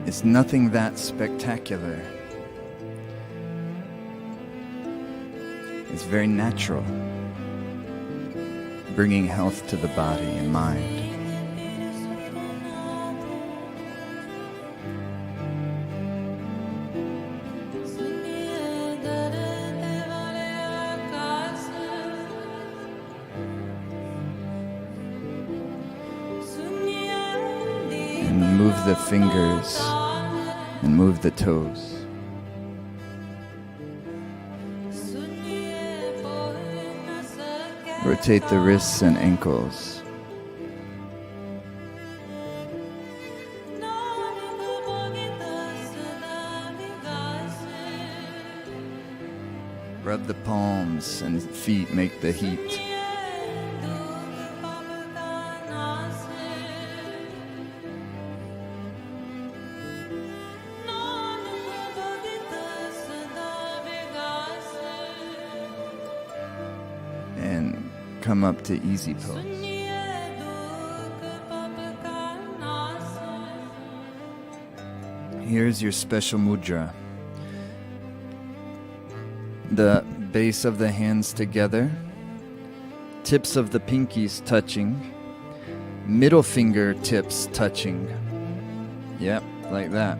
It's nothing that spectacular. It's very natural, bringing health to the body and mind. And move the fingers and move the toes. Rotate the wrists and ankles. Rub the palms and feet, make the heat. And come up to easy pose. Here's your special mudra. The base of the hands together, tips of the pinkies touching, middle finger tips touching. Yep, like that.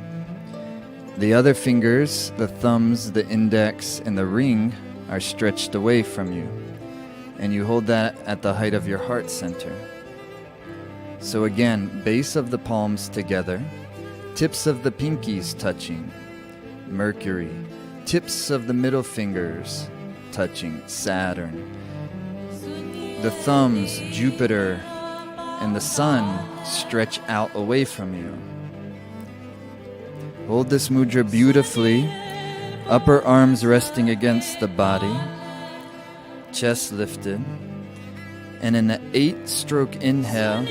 The other fingers, the thumbs, the index, and the ring are stretched away from you. And you hold that at the height of your heart center. So again, base of the palms together, tips of the pinkies touching, Mercury, tips of the middle fingers touching, Saturn, the thumbs, Jupiter, and the sun stretch out away from you. Hold this mudra beautifully, upper arms resting against the body, chest lifted, and in an 8-stroke inhale,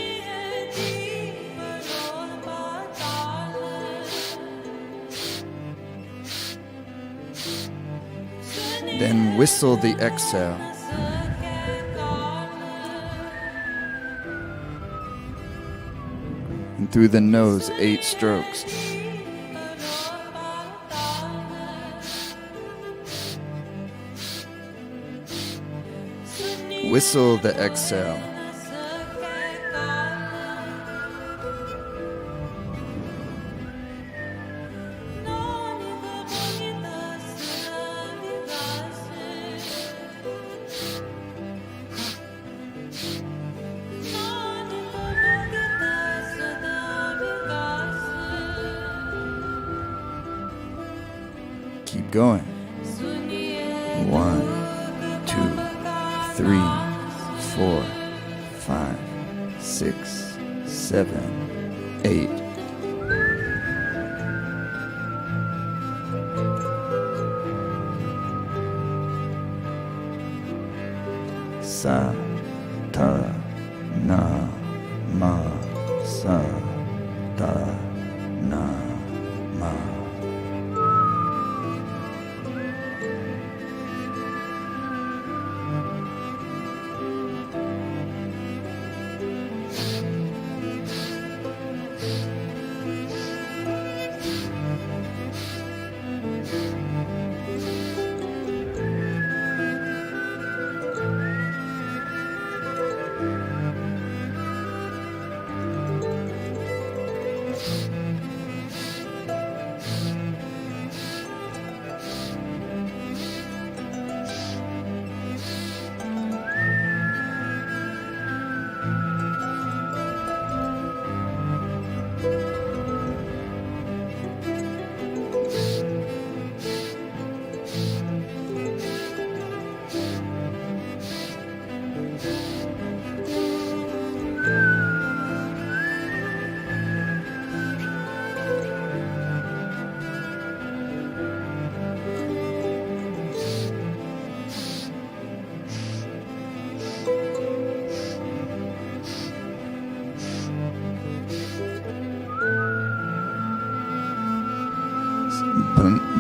then whistle the exhale. And through the nose, 8 strokes. Whistle the exhale. Keep going. 1, 2, 3, 4, 5, 6, 7, 8. Sa, ta, na, ma, sa, ta, na, ma.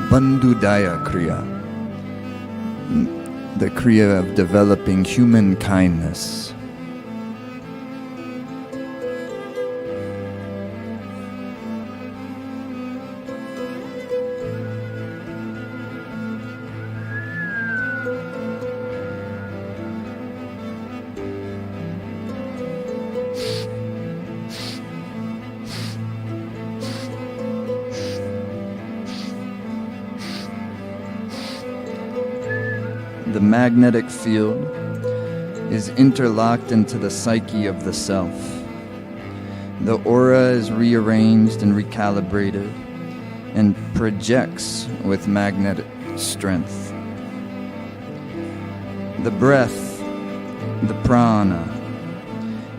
Bandudaya Kriya, the Kriya of developing human kindness. The magnetic field is interlocked into the psyche of the self. The aura is rearranged and recalibrated and projects with magnetic strength. The breath, the prana,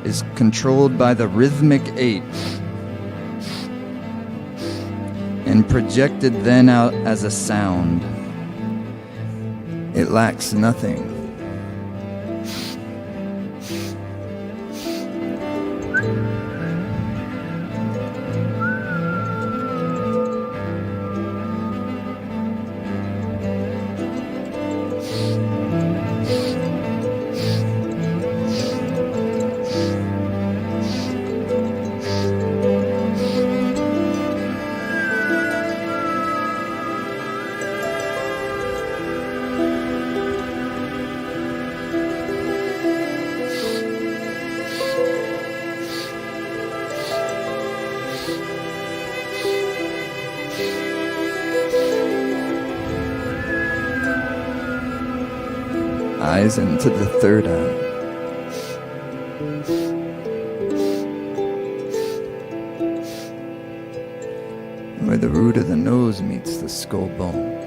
is controlled by the rhythmic 8 and projected then out as a sound. It lacks nothing. Eyes into the third eye. Where the root of the nose meets the skull bone.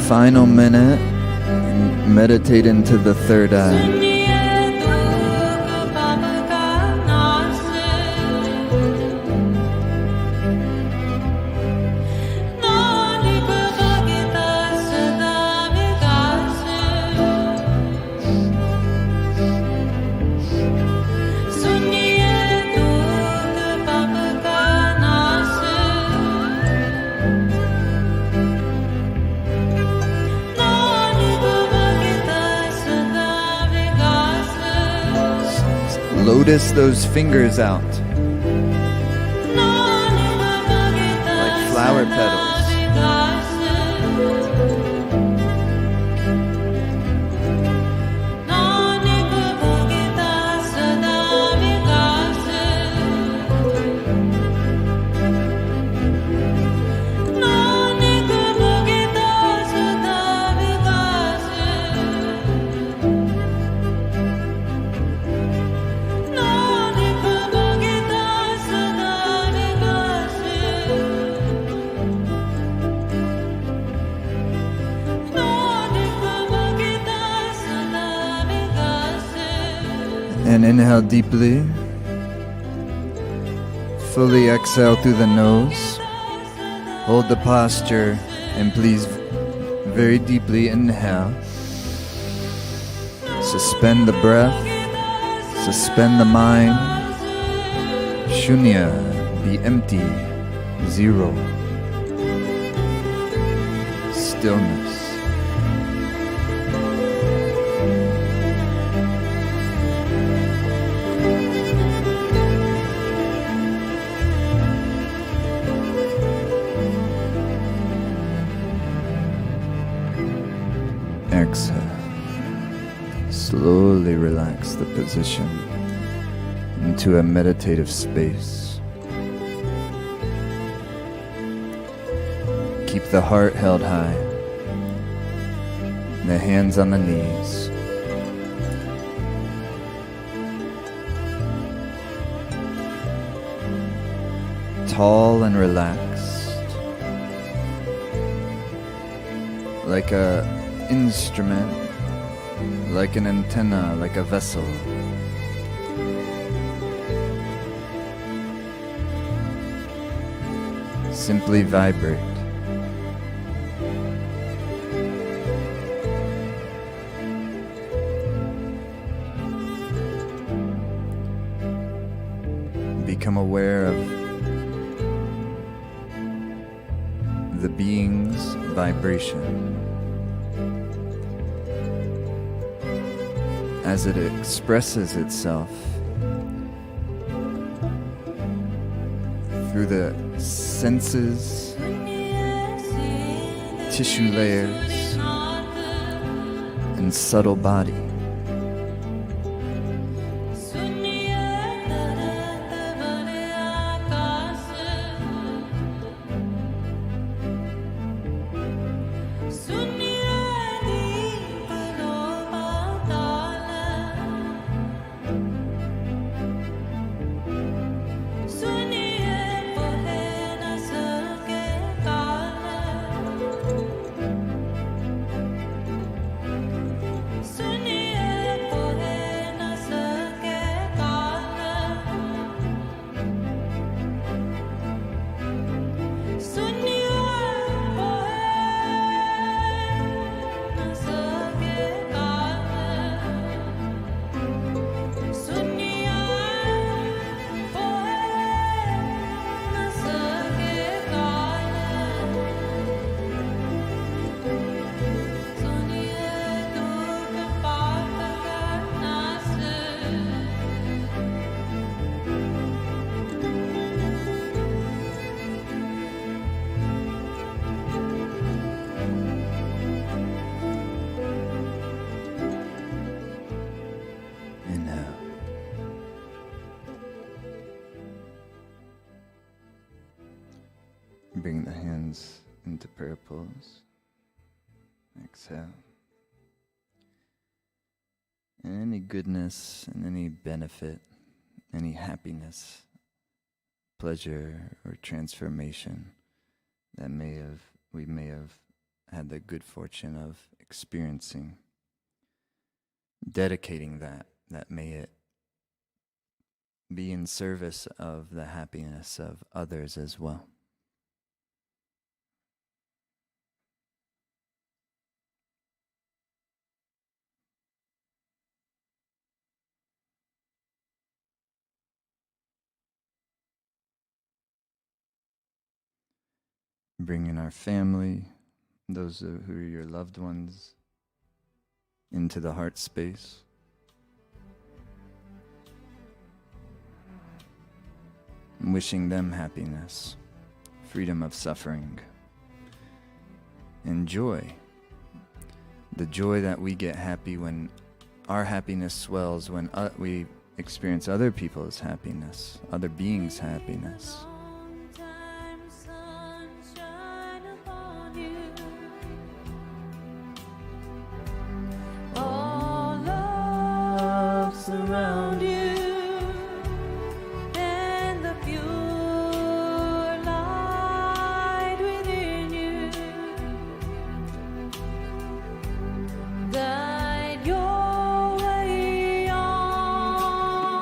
final minute, meditate into the third eye. Lotus those fingers out like flower petals. And inhale deeply. Fully exhale through the nose. Hold the posture and please very deeply inhale. Suspend the breath. Suspend the mind. Shunya, be empty. Zero. Stillness. Exhale. Slowly relax the position into a meditative space. Keep the heart held high, the hands on the knees. Tall and relaxed, like a instrument, like an antenna, like a vessel. Simply vibrate. Become aware of the being's vibration as it expresses itself through the senses, tissue layers, and subtle body. Bring the hands into prayer pose. Exhale. And any goodness and any benefit, any happiness, pleasure, or transformation that we may have had the good fortune of experiencing, dedicating that may it be in service of the happiness of others as well. Bringing our family, those who are your loved ones, into the heart space. And wishing them happiness, freedom of suffering, and joy. The joy that we get happy when our happiness swells, when we experience other people's happiness, other beings' happiness. Around you, and the pure light within you, guide your way on.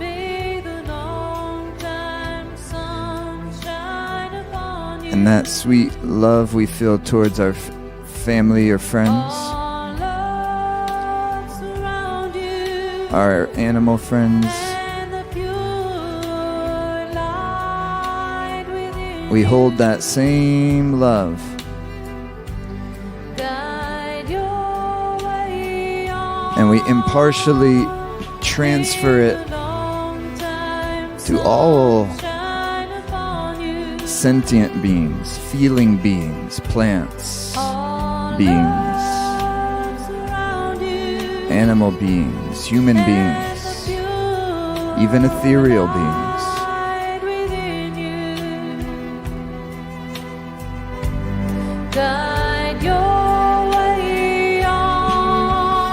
May the long-time sun shine upon you. And that sweet love we feel towards our family or friends, our animal friends, we hold that same love and we impartially transfer it to all sentient beings, feeling beings, plants, beings, animal beings, human beings, even ethereal beings. Guide your way on.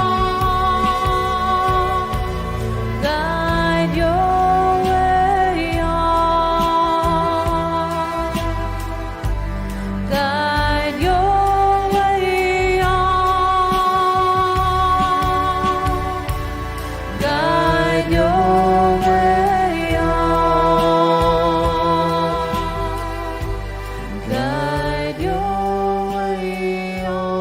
Guide your way on. Guide your way on. Guide your way on. Guide your way on.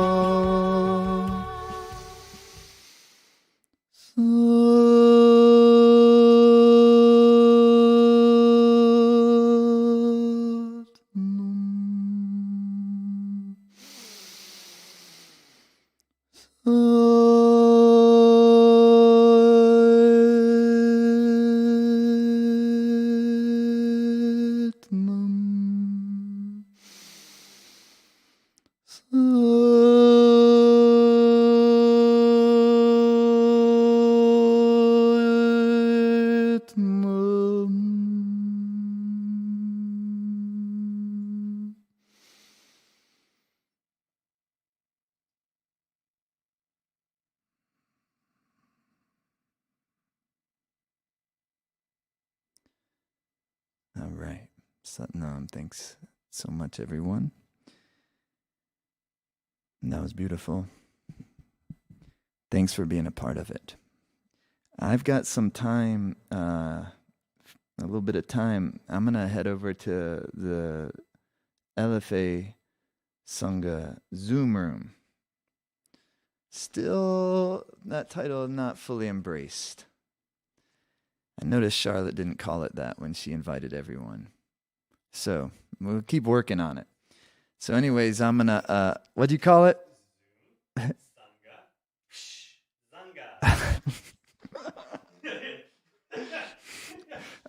All right. Satnam, thanks so much, everyone. And that was beautiful. Thanks for being a part of it. I've got some time, a little bit of time. I'm going to head over to the LFA Sangha Zoom room. Still, that title not fully embraced. I noticed Charlotte didn't call it that when she invited everyone. So we'll keep working on it. So anyways, I'm going to, what do you call it?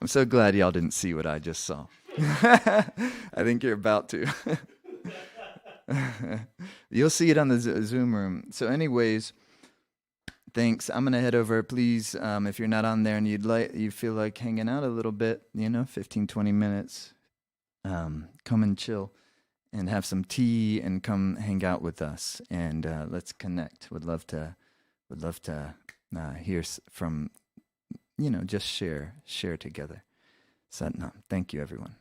I'm so glad y'all didn't see what I just saw. I think you're about to. You'll see it on the Zoom room. So anyways, thanks. I'm going to head over. Please, if you're not on there and you feel like hanging out a little bit, 15, 20 minutes, come and chill and have some tea and come hang out with us and let's connect. Would love to hear from, just share together. Satnam. Thank you, everyone.